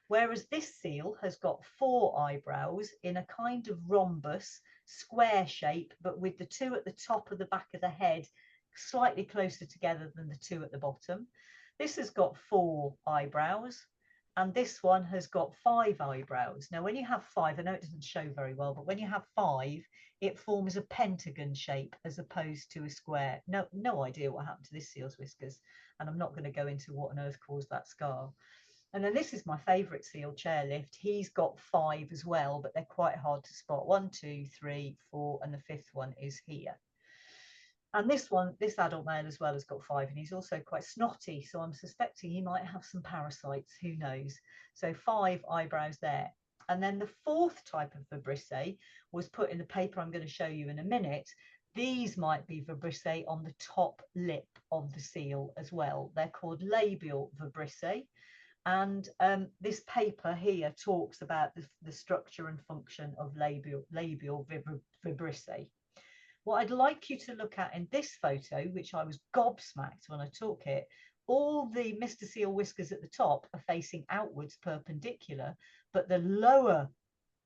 whereas this seal has got 4 eyebrows in a kind of rhombus square shape, but with the 2 at the top of the back of the head slightly closer together than the 2 at the bottom. This has got 4 eyebrows, and this one has got 5 eyebrows. Now, when you have 5, I know it doesn't show very well, but when you have 5, it forms a pentagon shape as opposed to a square. No idea what happened to this seal's whiskers, and I'm not going to go into what on earth caused that scar. And then this is my favourite seal, Chairlift. He's got 5 as well, but they're quite hard to spot. 1, 2, 3, 4, and the 5th one is here. And this one, this adult male as well, has got 5, and he's also quite snotty. So I'm suspecting he might have some parasites, who knows? So 5 eyebrows there. And then the 4th type of vibrissae was put in the paper I'm going to show you in a minute. These might be vibrissae on the top lip of the seal as well. They're called labial vibrissae. And this paper here talks about the structure and function of labial vibrissae. What I'd like you to look at in this photo, which I was gobsmacked when I took it, all the Mr. Seal whiskers at the top are facing outwards perpendicular, but the lower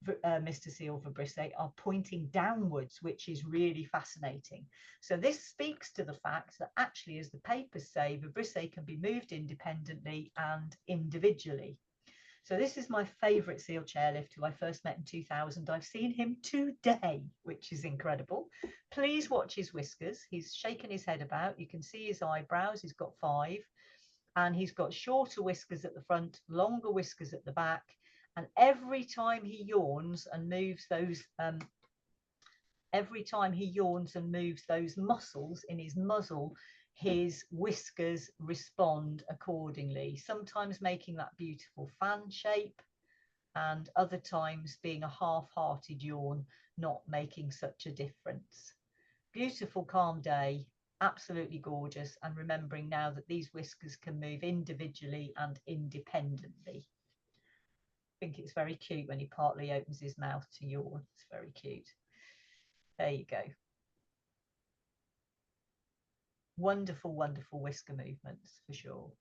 Mr. Seal vibrissae are pointing downwards, which is really fascinating. So this speaks to the fact that actually, as the papers say, vibrissae can be moved independently and individually. So this is my favourite seal, Chairlift, who I first met in 2000. I've seen him today, which is incredible. Please watch his whiskers. He's shaking his head about. You can see his eyebrows. He's got 5. And he's got shorter whiskers at the front, longer whiskers at the back. And every time he yawns and moves those, muscles in his muzzle, his whiskers respond accordingly, sometimes making that beautiful fan shape, and other times being a half-hearted yawn, not making such a difference. Beautiful, calm day, absolutely gorgeous, and remembering now that these whiskers can move individually and independently. I think it's very cute when he partly opens his mouth to yawn. It's very cute. There you go. Wonderful, wonderful whisker movements for sure.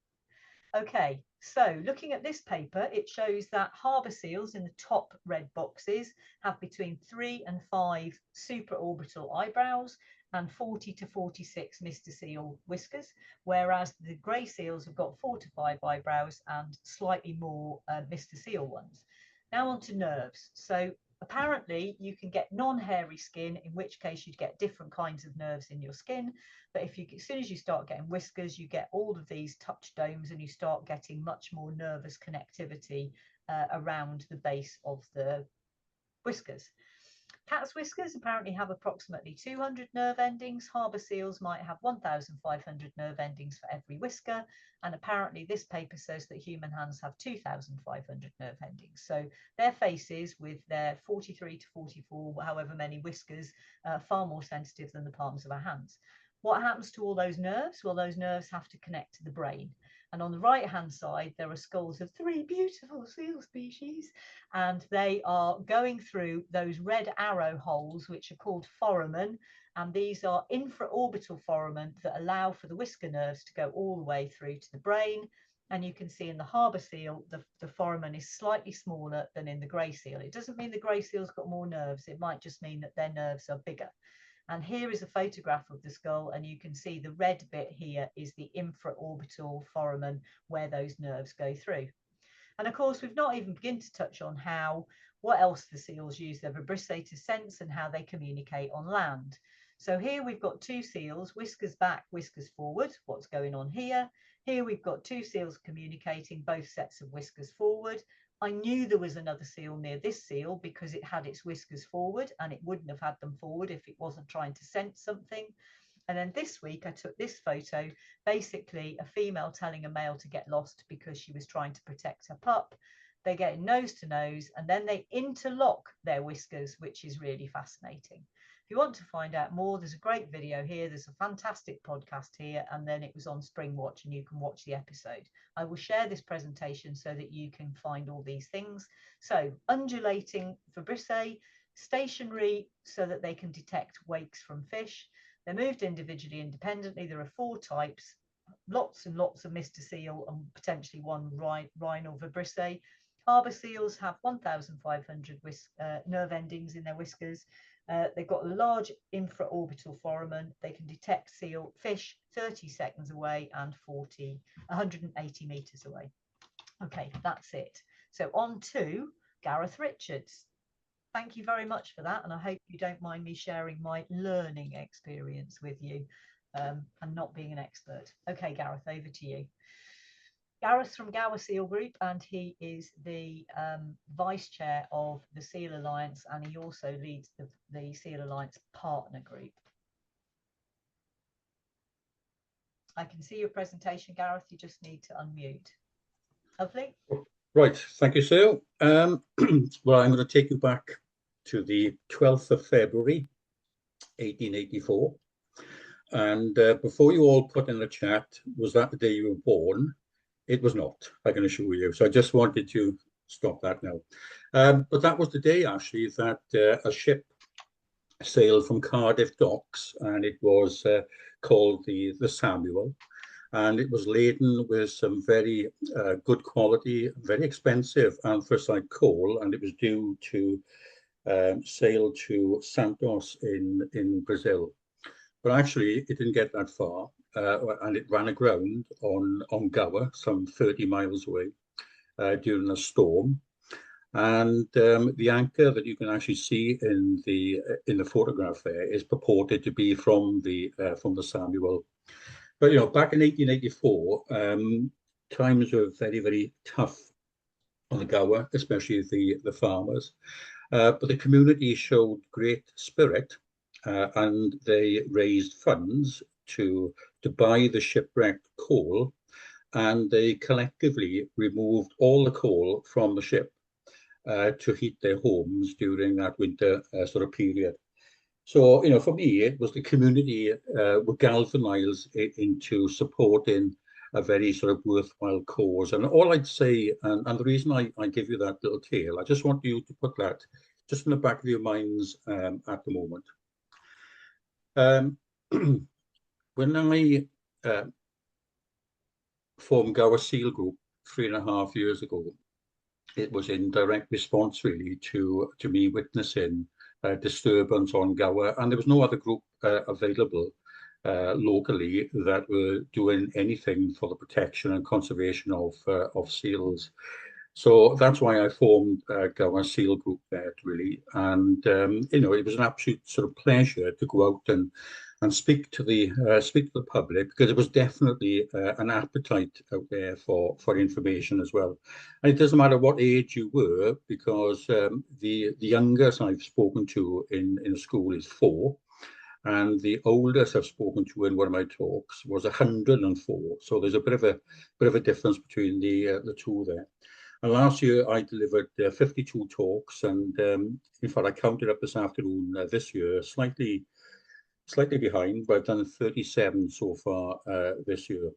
Okay, so looking at this paper, it shows that harbour seals in the top red boxes have between 3 and 5 supraorbital eyebrows and 40 to 46 Mr. Seal whiskers, whereas the grey seals have got 4 to 5 eyebrows and slightly more Mr. Seal ones. Now on to nerves. So apparently you can get non-hairy skin, in which case you'd get different kinds of nerves in your skin. But as soon as you start getting whiskers, you get all of these touch domes, and you start getting much more nervous connectivity around the base of the whiskers. Cat's whiskers apparently have approximately 200 nerve endings. Harbour seals might have 1,500 nerve endings for every whisker. And apparently this paper says that human hands have 2,500 nerve endings. So their faces, with their 43 to 44, however many whiskers, are far more sensitive than the palms of our hands. What happens to all those nerves? Well, those nerves have to connect to the brain. And on the right-hand side, there are skulls of 3 beautiful seal species, and they are going through those red arrow holes, which are called foramen. And these are infraorbital foramen that allow for the whisker nerves to go all the way through to the brain. And you can see in the harbour seal, the foramen is slightly smaller than in the grey seal. It doesn't mean the grey seal's got more nerves. It might just mean that their nerves are bigger. And here is a photograph of the skull, and you can see the red bit here is the infraorbital foramen where those nerves go through. And of course, we've not even begun to touch on what else the seals use their vibrissae to sense and how they communicate on land. So here we've got 2 seals, whiskers back, whiskers forward. What's going on here? Here we've got 2 seals communicating, both sets of whiskers forward. I knew there was another seal near this seal because it had its whiskers forward, and it wouldn't have had them forward if it wasn't trying to sense something. And then this week I took this photo, basically a female telling a male to get lost because she was trying to protect her pup. They get nose to nose and then they interlock their whiskers, which is really fascinating. If you want to find out more, there's a great video here. There's a fantastic podcast here, and then it was on Springwatch and you can watch the episode. I will share this presentation so that you can find all these things. So undulating vibrissae, stationary so that they can detect wakes from fish. They're moved individually, independently. There are 4 types, lots and lots of Mr. Seal and potentially 1 rhinal vibrissae. Harbour seals have 1,500 nerve endings in their whiskers. They've got a large infraorbital foramen. They can detect fish 30 seconds away and 180 meters away. Okay, that's it. So on to Gareth Richards. Thank you very much for that, and I hope you don't mind me sharing my learning experience with you and not being an expert. Okay, Gareth, over to you. Gareth's from Gower Seal Group, and he is the vice chair of the Seal Alliance, and he also leads the Seal Alliance partner group. I can see your presentation, Gareth. You just need to unmute. Lovely. Right, thank you, Sal. Well, I'm going to take you back to the 12th of February, 1884. And before you all put in the chat, was that the day you were born? It was not, I can assure you. So I just wanted to stop that now. But that was the day, actually, that a ship sailed from Cardiff docks, and it was called the Samuel. And it was laden with some very good quality, very expensive anthracite coal, and it was due to sail to Santos in Brazil. But actually, it didn't get that far, and it ran aground on Gower, some 30 miles away, during a storm. And the anchor that you can actually see in the photograph there is purported to be from the Samuel. But you know, back in 1884, times were very, very tough on the Gower, especially the farmers. But the community showed great spirit, and they raised funds to buy the shipwrecked coal, and they collectively removed all the coal from the ship to heat their homes during that winter sort of period. So, you know, for me, it was the community were galvanized into supporting a very sort of worthwhile cause. And all I'd say, and the reason I give you that little tale, I just want you to put that just in the back of your minds at the moment. When I formed Gower Seal Group 3.5 years ago, it was in direct response really to me witnessing disturbance on Gower, and there was no other group available locally that were doing anything for the protection and conservation of seals. So that's why I formed Gower Seal Group there, really. And you know, it was an absolute sort of pleasure to go out and speak to the public, because it was definitely an appetite out there for information as well. And it doesn't matter what age you were, because the youngest I've spoken to in a school is 4, and the oldest I've spoken to in one of my talks was 104. So there's a bit of a difference between the two there. And last year I delivered 52 talks, and in fact I counted up this afternoon this year, slightly behind, but I've done 37 so far this year.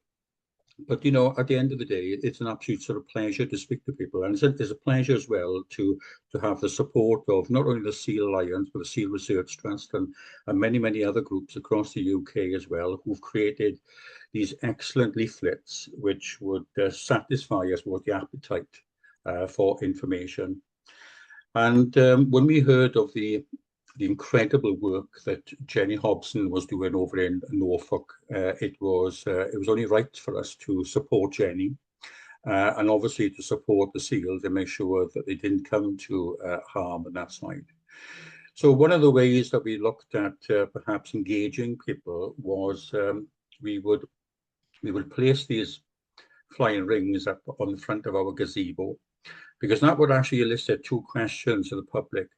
But you know, at the end of the day, it's an absolute sort of pleasure to speak to people, and it's a pleasure as well to have the support of not only the Seal Alliance, but the Seal Research Trust and many other groups across the UK as well, who've created these excellent leaflets which would satisfy us with the appetite for information. And when we heard of the incredible work that Jenny Hobson was doing over in Norfolk, it was only right for us to support Jenny, and obviously to support the seals and make sure that they didn't come to harm on that side. So one of the ways that we looked at perhaps engaging people was we would place these flying rings up on the front of our gazebo, because that would actually elicit two questions to the public.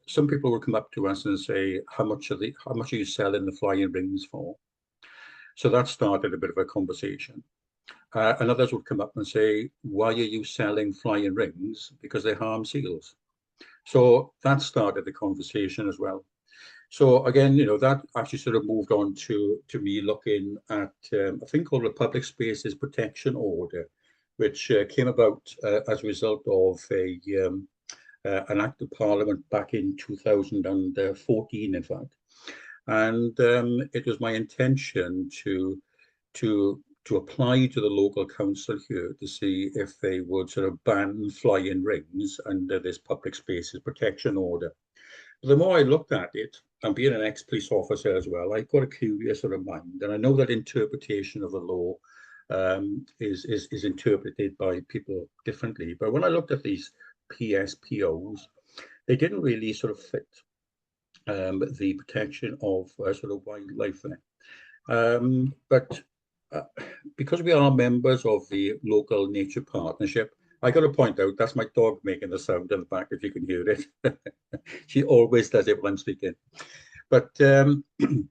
Some people will come up to us and say, how much are you selling the flying rings for? So that started a bit of a conversation. And others would come up and say, why are you selling flying rings? Because they harm seals. So that started the conversation as well. So again, you know, that actually sort of moved on to me looking at a thing called the Public Spaces Protection Order, which came about as a result of an act of Parliament back in 2014, in fact. And it was my intention to apply to the local council here to see if they would sort of ban flying rings under this Public Spaces Protection Order. The more I looked at it, and being an ex-police officer as well, I got a curious sort of mind, and I know that interpretation of the law is interpreted by people differently. But when I looked at these PSPOs, they didn't really sort of fit the protection of sort of wildlife there. But because we are members of the local nature partnership, I got to point out that's my dog making the sound in the back, if you can hear it. She always does it when I'm speaking. But you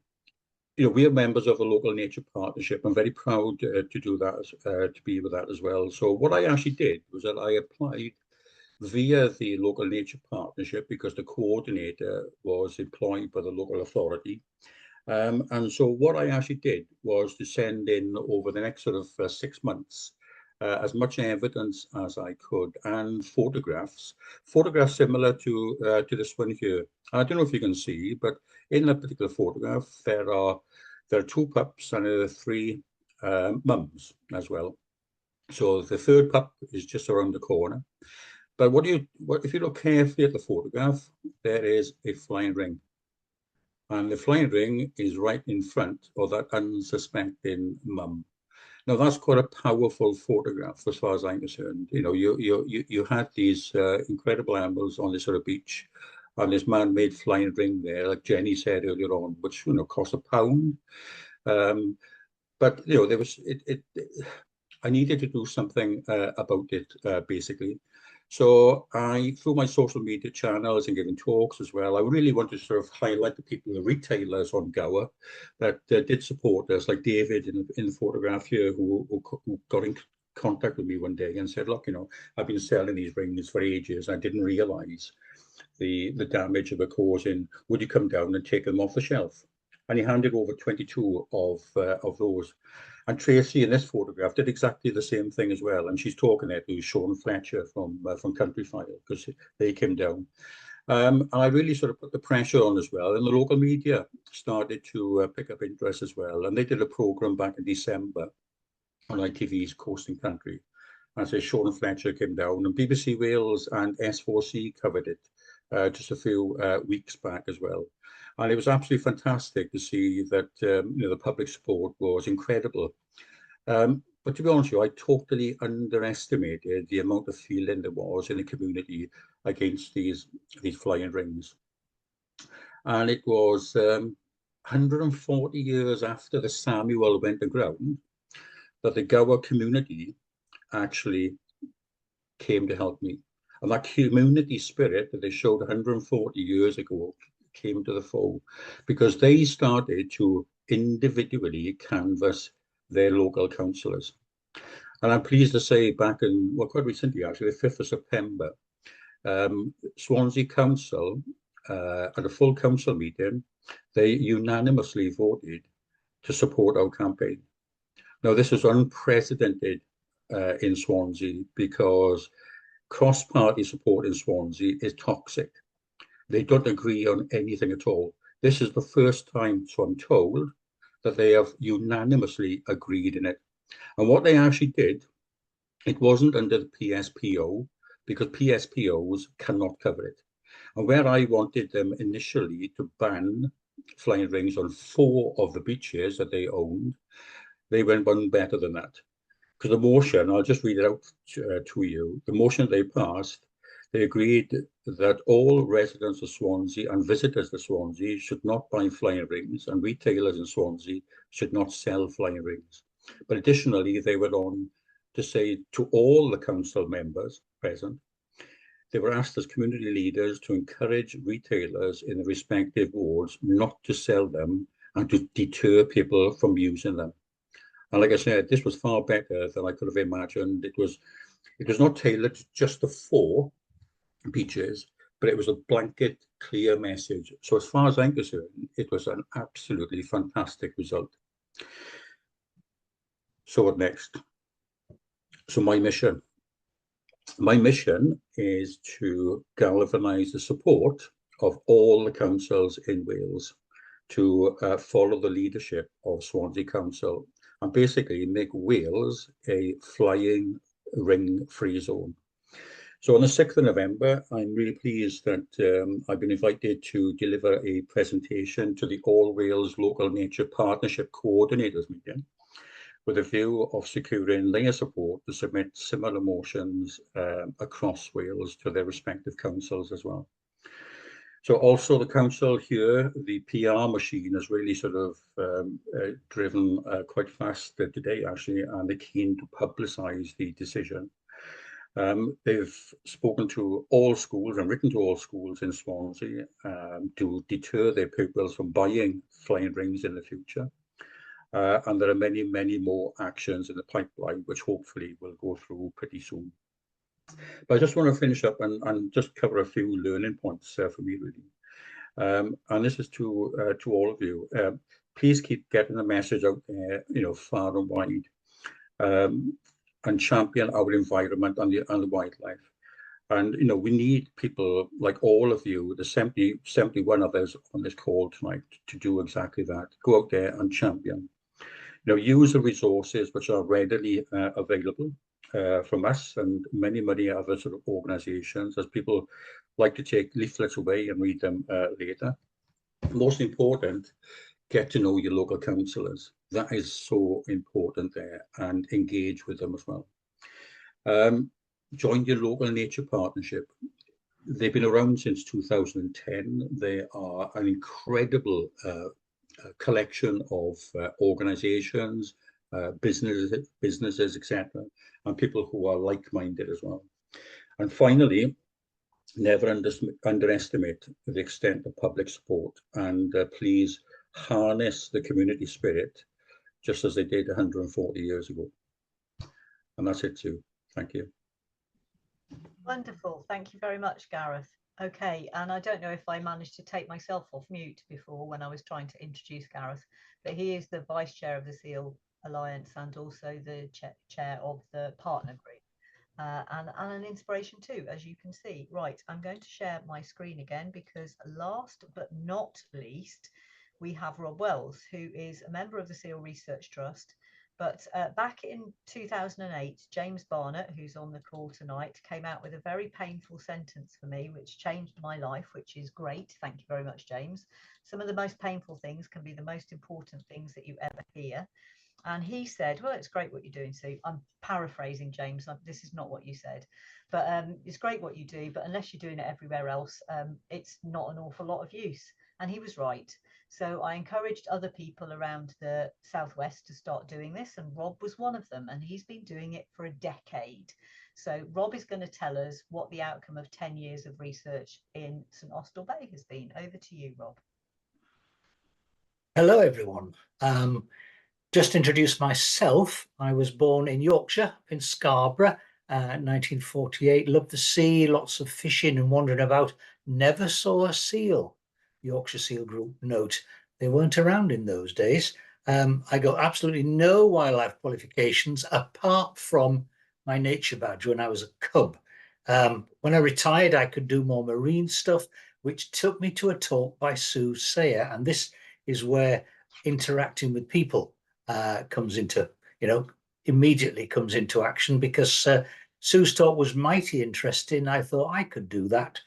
know, we are members of the local nature partnership. I'm very proud to do that, to be with that as well. So what I actually did was that I applied via the local nature partnership because the coordinator was employed by the local authority. And so what I actually did was to send in over the next sort of 6 months as much evidence as I could, and photographs similar to this one here. I don't know if you can see, but in that particular photograph, there are 2 pups and there are 3 mums as well. So the 3rd pup is just around the corner. But if you look carefully at the photograph, there is a flying ring. And the flying ring is right in front of that unsuspecting mum. Now that's quite a powerful photograph as far as I'm concerned. You know, you had these incredible animals on this sort of beach, and this man-made flying ring there, like Jenny said earlier on, which, you know, cost £1. But you know, there was I needed to do something about it basically. So I, through my social media channels and giving talks as well, I really wanted to sort of highlight the people, the retailers on Gower that did support us, like David in the photograph here, who got in contact with me one day and said, look, you know, I've been selling these rings for ages. I didn't realize the damage they were causing. Would you come down and take them off the shelf? And he handed over 22 of those. And Tracy in this photograph did exactly the same thing as well. And she's talking there to Sean Fletcher from Country File, because they came down. And I really sort of put the pressure on as well. And the local media started to pick up interest as well. And they did a programme back in December on ITV's Coasting Country. And so Sean Fletcher came down, and BBC Wales and S4C covered it just a few weeks back as well. And it was absolutely fantastic to see that you know, the public support was incredible. But to be honest with you, I totally underestimated the amount of feeling there was in the community against these flying rings. And it was 140 years after the Samuel went aground that the Gower community actually came to help me. And that community spirit that they showed 140 years ago came to the fore, because they started to individually canvass their local councillors. And I'm pleased to say back in, well, quite recently actually, the 5th of September, Swansea Council, at a full council meeting, they unanimously voted to support our campaign. Now, this is unprecedented in Swansea, because cross-party support in Swansea is toxic. They don't agree on anything at all. This is the first time, so I'm told, that they have unanimously agreed in it. And what they actually did, it wasn't under the PSPO, because PSPOs cannot cover it. And where I wanted them initially to ban flying rings on 4 of the beaches that they owned, they went one better than that. Because the motion, I'll just read it out to you, the motion they passed, they agreed that all residents of Swansea and visitors to Swansea should not buy flying rings, and retailers in Swansea should not sell flying rings. But additionally, they went on to say to all the council members present. They were asked as community leaders to encourage retailers in the respective wards not to sell them and to deter people from using them. And like I said, this was far better than I could have imagined. It was not tailored just to 4 beaches, but it was a blanket, clear message. So as far as I'm concerned, it was an absolutely fantastic result. So what next? So my mission is to galvanise the support of all the councils in Wales to follow the leadership of Swansea Council and basically make Wales a flying ring-free zone. So on the 6th of November, I'm really pleased that I've been invited to deliver a presentation to the All Wales Local Nature Partnership Coordinators meeting, with a view of securing their support to submit similar motions across Wales to their respective councils as well. So also the council here, the PR machine has really sort of driven quite fast today actually, and they're keen to publicise the decision. They've spoken to all schools and written to all schools in Swansea to deter their pupils from buying flying rings in the future. And there are many, many more actions in the pipeline, which hopefully will go through pretty soon. But I just want to finish up and just cover a few learning points for me, really. And this is to all of you. Please keep getting the message out there, far and wide, and champion our environment and the wildlife. And, we need people like all of you, the 71 of us on this call tonight, to do exactly that. Go out there and champion. Use the resources which are readily available from us and many, many other sort of organisations, as people like to take leaflets away and read them later. Most important, get to know your local councillors. That is so important there, and engage with them as well. Join your local nature partnership. They've been around since 2010. They are an incredible collection of organisations, businesses, etc., and people who are like-minded as well. And finally, never underestimate the extent of public support, and please harness the community spirit just as they did 140 years ago. And that's it too. Thank you. Wonderful. Thank you very much, Gareth. Okay, and I don't know if I managed to take myself off mute before when I was trying to introduce Gareth, but he is the Vice Chair of the Seal Alliance and also the Chair of the Partner Group. And an inspiration too, as you can see. Right, I'm going to share my screen again because last but not least, we have Rob Wells, who is a member of the Seal Research Trust. But back in 2008, James Barnett, who's on the call tonight, came out with a very painful sentence for me, which changed my life, which is great. Thank you very much, James. Some of the most painful things can be the most important things that you ever hear. And he said, well, it's great what you're doing, Sue. I'm paraphrasing, James. This is not what you said. But it's great what you do, but unless you're doing it everywhere else, it's not an awful lot of use. And he was right. So I encouraged other people around the Southwest to start doing this, and Rob was one of them, and he's been doing it for a decade. So Rob is going to tell us what the outcome of 10 years of research in St Austell Bay has been. Over to you, Rob. Hello, everyone. Just to introduce myself, I was born in Yorkshire, in Scarborough, 1948. Loved the sea, lots of fishing and wandering about. Never saw a seal. Yorkshire Seal Group note. They weren't around in those days. I got absolutely no wildlife qualifications apart from my nature badge when I was a cub. When I retired, I could do more marine stuff, which took me to a talk by Sue Sayer. And this is where interacting with people comes into, immediately comes into action, because Sue's talk was mighty interesting. I thought I could do that,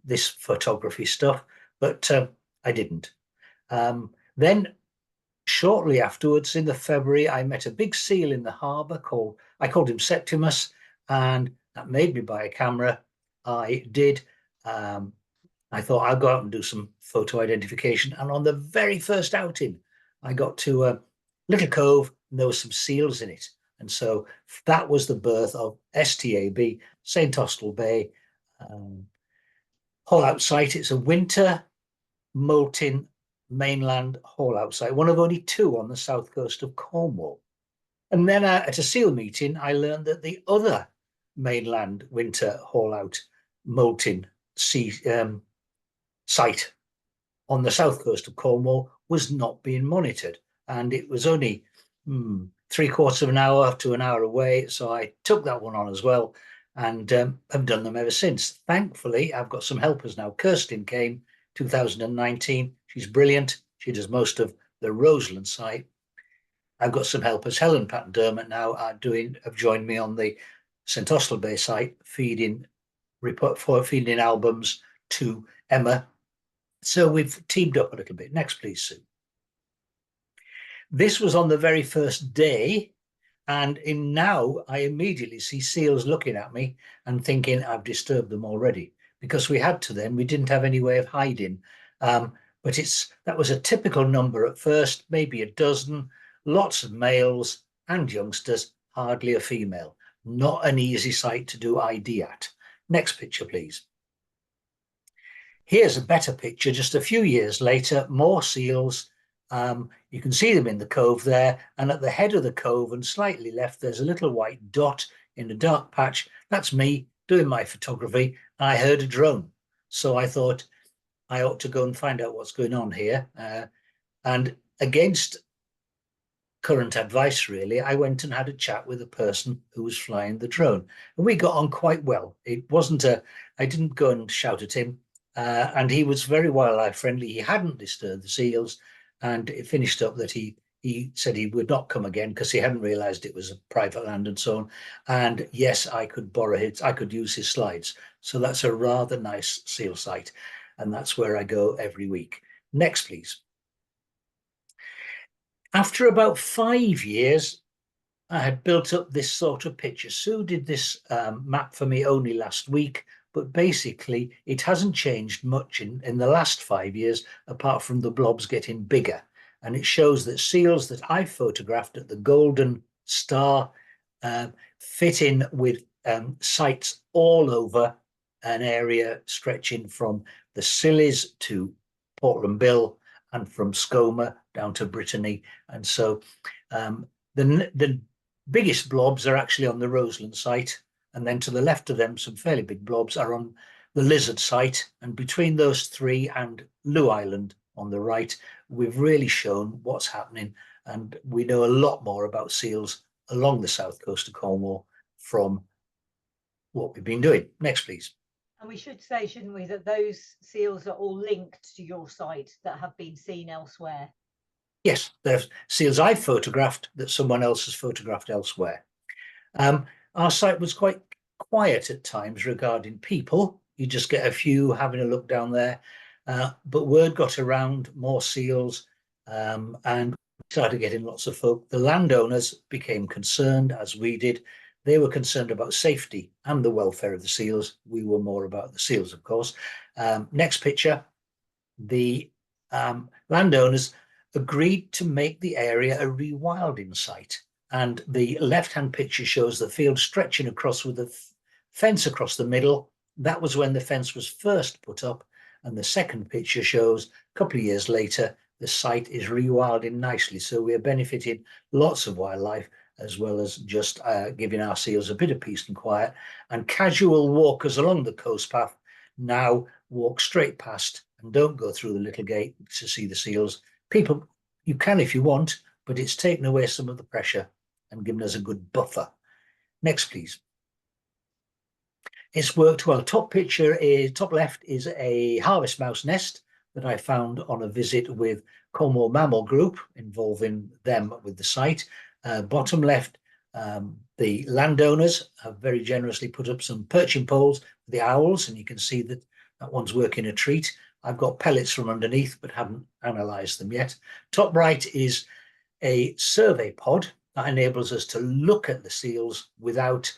this photography stuff, but I didn't. Then shortly afterwards, in the February, I met a big seal in the harbour I called him Septimus, and that made me buy a camera. I did. I thought I'll go out and do some photo identification. And on the very first outing, I got to a little cove and there were some seals in it. And so that was the birth of STAB, St Austell Bay haul out site. It's a winter molting mainland haul out site, one of only 2 on the south coast of Cornwall. And then at a seal meeting, I learned that the other mainland winter haul out molting site on the south coast of Cornwall was not being monitored, and it was only 3/4 of an hour to an hour away. So I took that one on as well, and have done them ever since. Thankfully, I've got some helpers now. Kirsten came 2019. She's brilliant. She does most of the Roseland site. I've got some helpers. Helen Patton-Dermott now have joined me on the St Austell Bay site, feeding albums to Emma. So we've teamed up a little bit. Next, please, Sue. This was on the very first day, and now I immediately see seals looking at me and thinking I've disturbed them already, because we had to then. We didn't have any way of hiding. But that was a typical number at first, maybe a dozen, lots of males and youngsters, hardly a female. Not an easy site to do ID at. Next picture, please. Here's a better picture, just a few years later, more seals. You can see them in the cove there, and at the head of the cove and slightly left, there's a little white dot in a dark patch. That's me doing my photography. I heard a drone, so I thought I ought to go and find out what's going on here. And against current advice, really, I went and had a chat with the person who was flying the drone, and we got on quite well. It wasn't I didn't go and shout at him, and he was very wildlife friendly. He hadn't disturbed the seals, and it finished up that he said he would not come again because he hadn't realized it was a private land and so on. And yes, I could I could use his slides. So that's a rather nice seal site, and that's where I go every week. Next, please. After about 5 years, I had built up this sort of picture. Sue did this map for me only last week, but basically it hasn't changed much in the last 5 years, apart from the blobs getting bigger. And it shows that seals that I photographed at the Golden Star fit in with sites all over an area stretching from the Scillies to Portland Bill, and from Skomer down to Brittany. And so the biggest blobs are actually on the Roseland site. And then to the left of them, some fairly big blobs are on the Lizard site. And between those 3 and Lou Island on the right, we've really shown what's happening. And we know a lot more about seals along the south coast of Cornwall from what we've been doing. Next, please. And we should say, shouldn't we, that those seals are all linked to your site that have been seen elsewhere? Yes, there's seals I've photographed that someone else has photographed elsewhere. Our site was quite quiet at times regarding people. You just get a few having a look down there. But word got around, more seals, and we started getting lots of folk. The landowners became concerned, as we did. They were concerned about safety and the welfare of the seals. We were more about the seals, of course. Next picture. The landowners agreed to make the area a rewilding site. And the left-hand picture shows the field stretching across with a fence across the middle. That was when the fence was first put up. And the second picture shows a couple of years later, the site is rewilding nicely. So we are benefiting lots of wildlife, as well as just giving our seals a bit of peace and quiet. And casual walkers along the coast path now walk straight past and don't go through the little gate to see the seals. People, you can if you want, but it's taken away some of the pressure and given us a good buffer. Next, please. It's worked well. Top left is a harvest mouse nest that I found on a visit with Cornwall Mammal Group, involving them with the site. Bottom left, the landowners have very generously put up some perching poles for the owls, and you can see that that one's working a treat. I've got pellets from underneath, but haven't analysed them yet. Top right is a survey pod that enables us to look at the seals without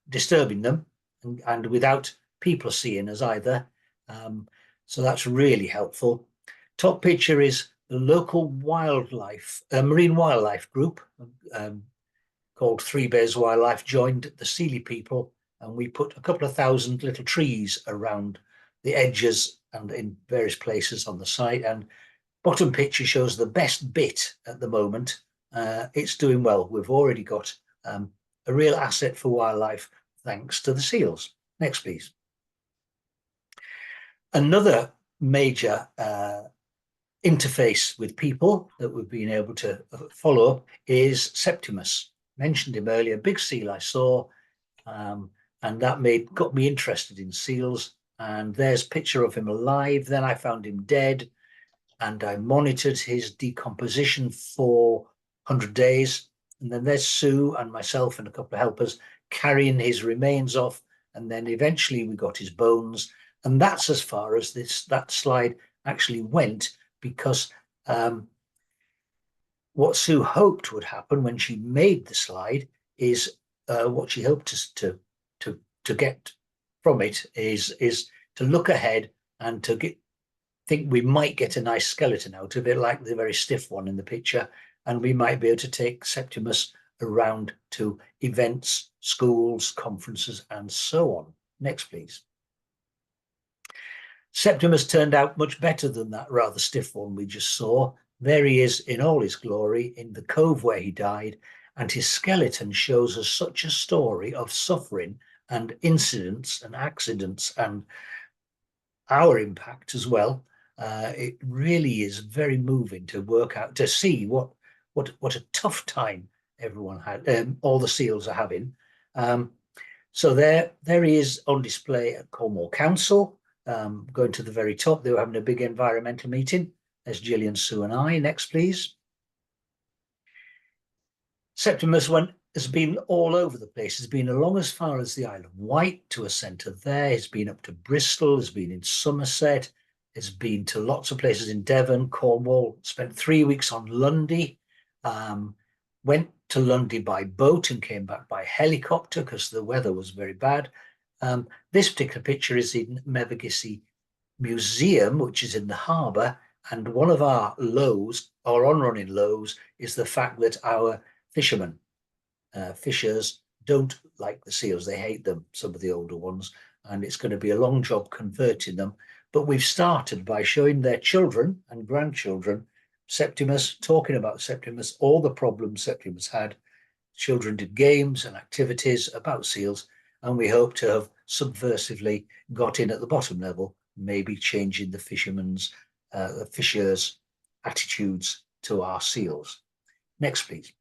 disturbing them and without people seeing us either. So that's really helpful. Top picture is the local wildlife, marine wildlife group called Three Bears Wildlife, joined the Sealy people and we put a couple of thousand little trees around the edges and in various places on the site. And bottom picture shows the best bit at the moment. It's doing well. We've already got a real asset for wildlife thanks to the seals. Next, please. Another major interface with people that we've been able to follow up is Septimus. Mentioned him earlier, big seal I saw, and that got me interested in seals. And there's a picture of him alive. Then I found him dead, and I monitored his decomposition for 100 days. And then there's Sue and myself and a couple of helpers carrying his remains off. And then eventually we got his bones. And that's as far as that slide actually went, because what Sue hoped would happen when she made the slide is what she hoped to get from it is to look ahead and to think we might get a nice skeleton out of it, like the very stiff one in the picture, and we might be able to take Septimus around to events, schools, conferences, and so on. Next, please. Septimus turned out much better than that rather stiff one we just saw. There he is in all his glory in the cove where he died, and his skeleton shows us such a story of suffering and incidents and accidents and our impact as well. It really is very moving to work out, to see what a tough time everyone had, all the seals are having. So there he is on display at Cornwall Council. Going to the very top, they were having a big environmental meeting. There's Gillian, Sue and I. Next, please. Septimus has been all over the place. He's been along as far as the Isle of Wight to a centre there. He's been up to Bristol, has been in Somerset, has been to lots of places in Devon, Cornwall, spent 3 weeks on Lundy, went to Lundy by boat and came back by helicopter because the weather was very bad. This particular picture is in Mevagissey Museum, which is in the harbour, and one of our lows, our on-running lows, is the fact that our fishermen, fishers, don't like the seals. They hate them, some of the older ones, and it's going to be a long job converting them. But we've started by showing their children and grandchildren Septimus, talking about Septimus, all the problems Septimus had. Children did games and activities about seals, and we hope to have subversively got in at the bottom level, maybe changing the fishers' attitudes to our seals. Next, please.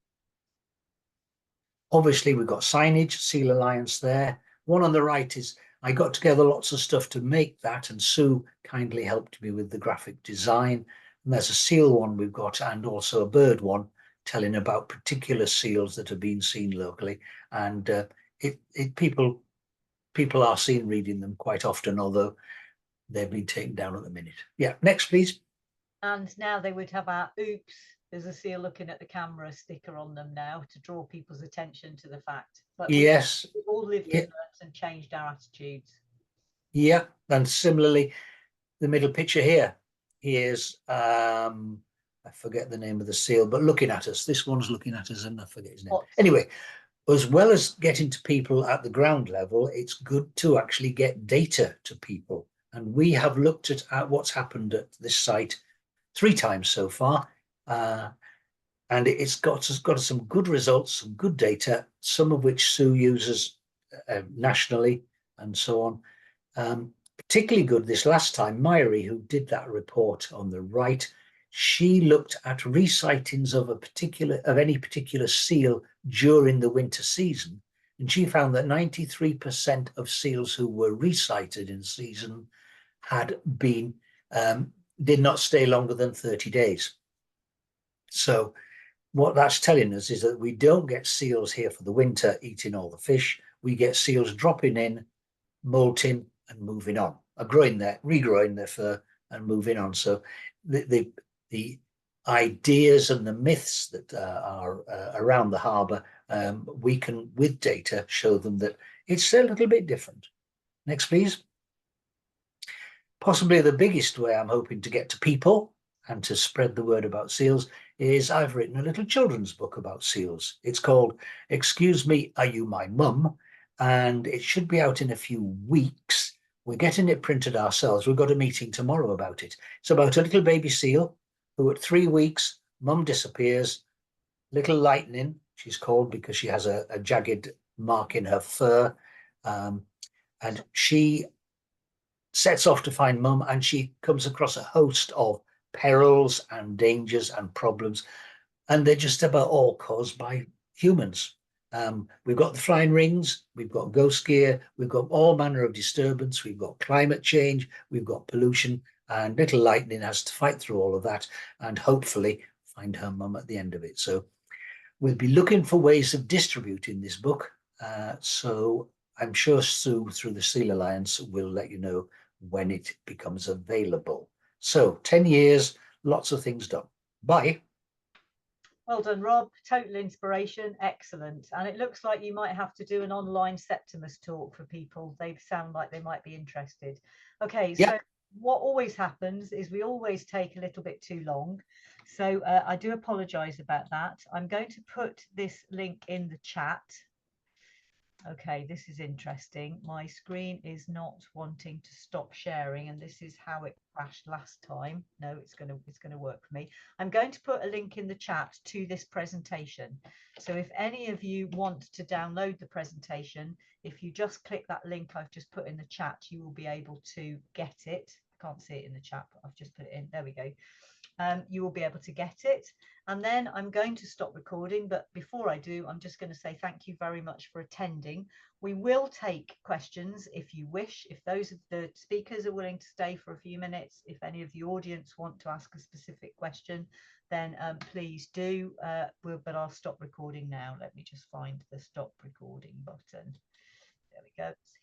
Obviously, we've got signage, Seal Alliance there. One on the right is, I got together lots of stuff to make that, and Sue kindly helped me with the graphic design. And there's a seal one we've got, and also a bird one, telling about particular seals that have been seen locally. And people are seen reading them quite often, although they've been taken down at the minute. Yeah, next, please. And now they would have our oops, there's a seal looking at the camera sticker on them now to draw people's attention to the fact. But yes, we've all lived and learned and changed our attitudes. Yeah, and similarly, the middle picture here, here's I forget the name of the seal, but looking at us. This one's looking at us, and I forget his name. Anyway, as well as getting to people at the ground level, it's good to actually get data to people. And we have looked at what's happened at this site 3 times so far. And it's got some good results, some good data, some of which Sue uses nationally and so on. Particularly good this last time, Myri, who did that report on the right, she looked at resightings of any particular seal during the winter season, and she found that 93% of seals who were resighted in season had been did not stay longer than 30 days. So what that's telling us is that we don't get seals here for the winter eating all the fish. We get seals dropping in, molting and moving on, regrowing their fur and moving on. So the ideas and the myths that are around the harbour, we can, with data, show them that it's a little bit different. Next, please. Possibly the biggest way I'm hoping to get to people and to spread the word about seals is I've written a little children's book about seals. It's called Excuse Me, Are You My Mum? and it should be out in a few weeks. We're getting it printed ourselves. We've got a meeting tomorrow about it. It's about a little baby seal who at 3 weeks, mum disappears, Little Lightning, she's called because she has a jagged mark in her fur. And she sets off to find mum, and she comes across a host of perils and dangers and problems. And they're just about all caused by humans. We've got the flying rings, we've got ghost gear, we've got all manner of disturbance, we've got climate change, we've got pollution, and Little Lightning has to fight through all of that and hopefully find her mum at the end of it. So we'll be looking for ways of distributing this book. So I'm sure Sue, through the Seal Alliance, will let you know when it becomes available. So 10 years, lots of things done. Bye. Well done, Rob. Total inspiration. Excellent. And it looks like you might have to do an online Septimus talk for people. They sound like they might be interested. Okay, Yeah. so what always happens is we always take a little bit too long. So I do apologise about that. I'm going to put this link in the chat. Okay, this is interesting. My screen is not wanting to stop sharing, and this is how it crashed last time. No, it's gonna work for me. I'm going to put a link in the chat to this presentation. So if any of you want to download the presentation, if you just click that link I've just put in the chat, you will be able to get it. I can't see it in the chat, but I've just put it in. There we go. You will be able to get it. And then I'm going to stop recording, but before I do, I'm just going to say thank you very much for attending. We will take questions if you wish. If those of the speakers are willing to stay for a few minutes, if any of the audience want to ask a specific question, then please do. But I'll stop recording now. Let me just find the stop recording button. There we go. It's here.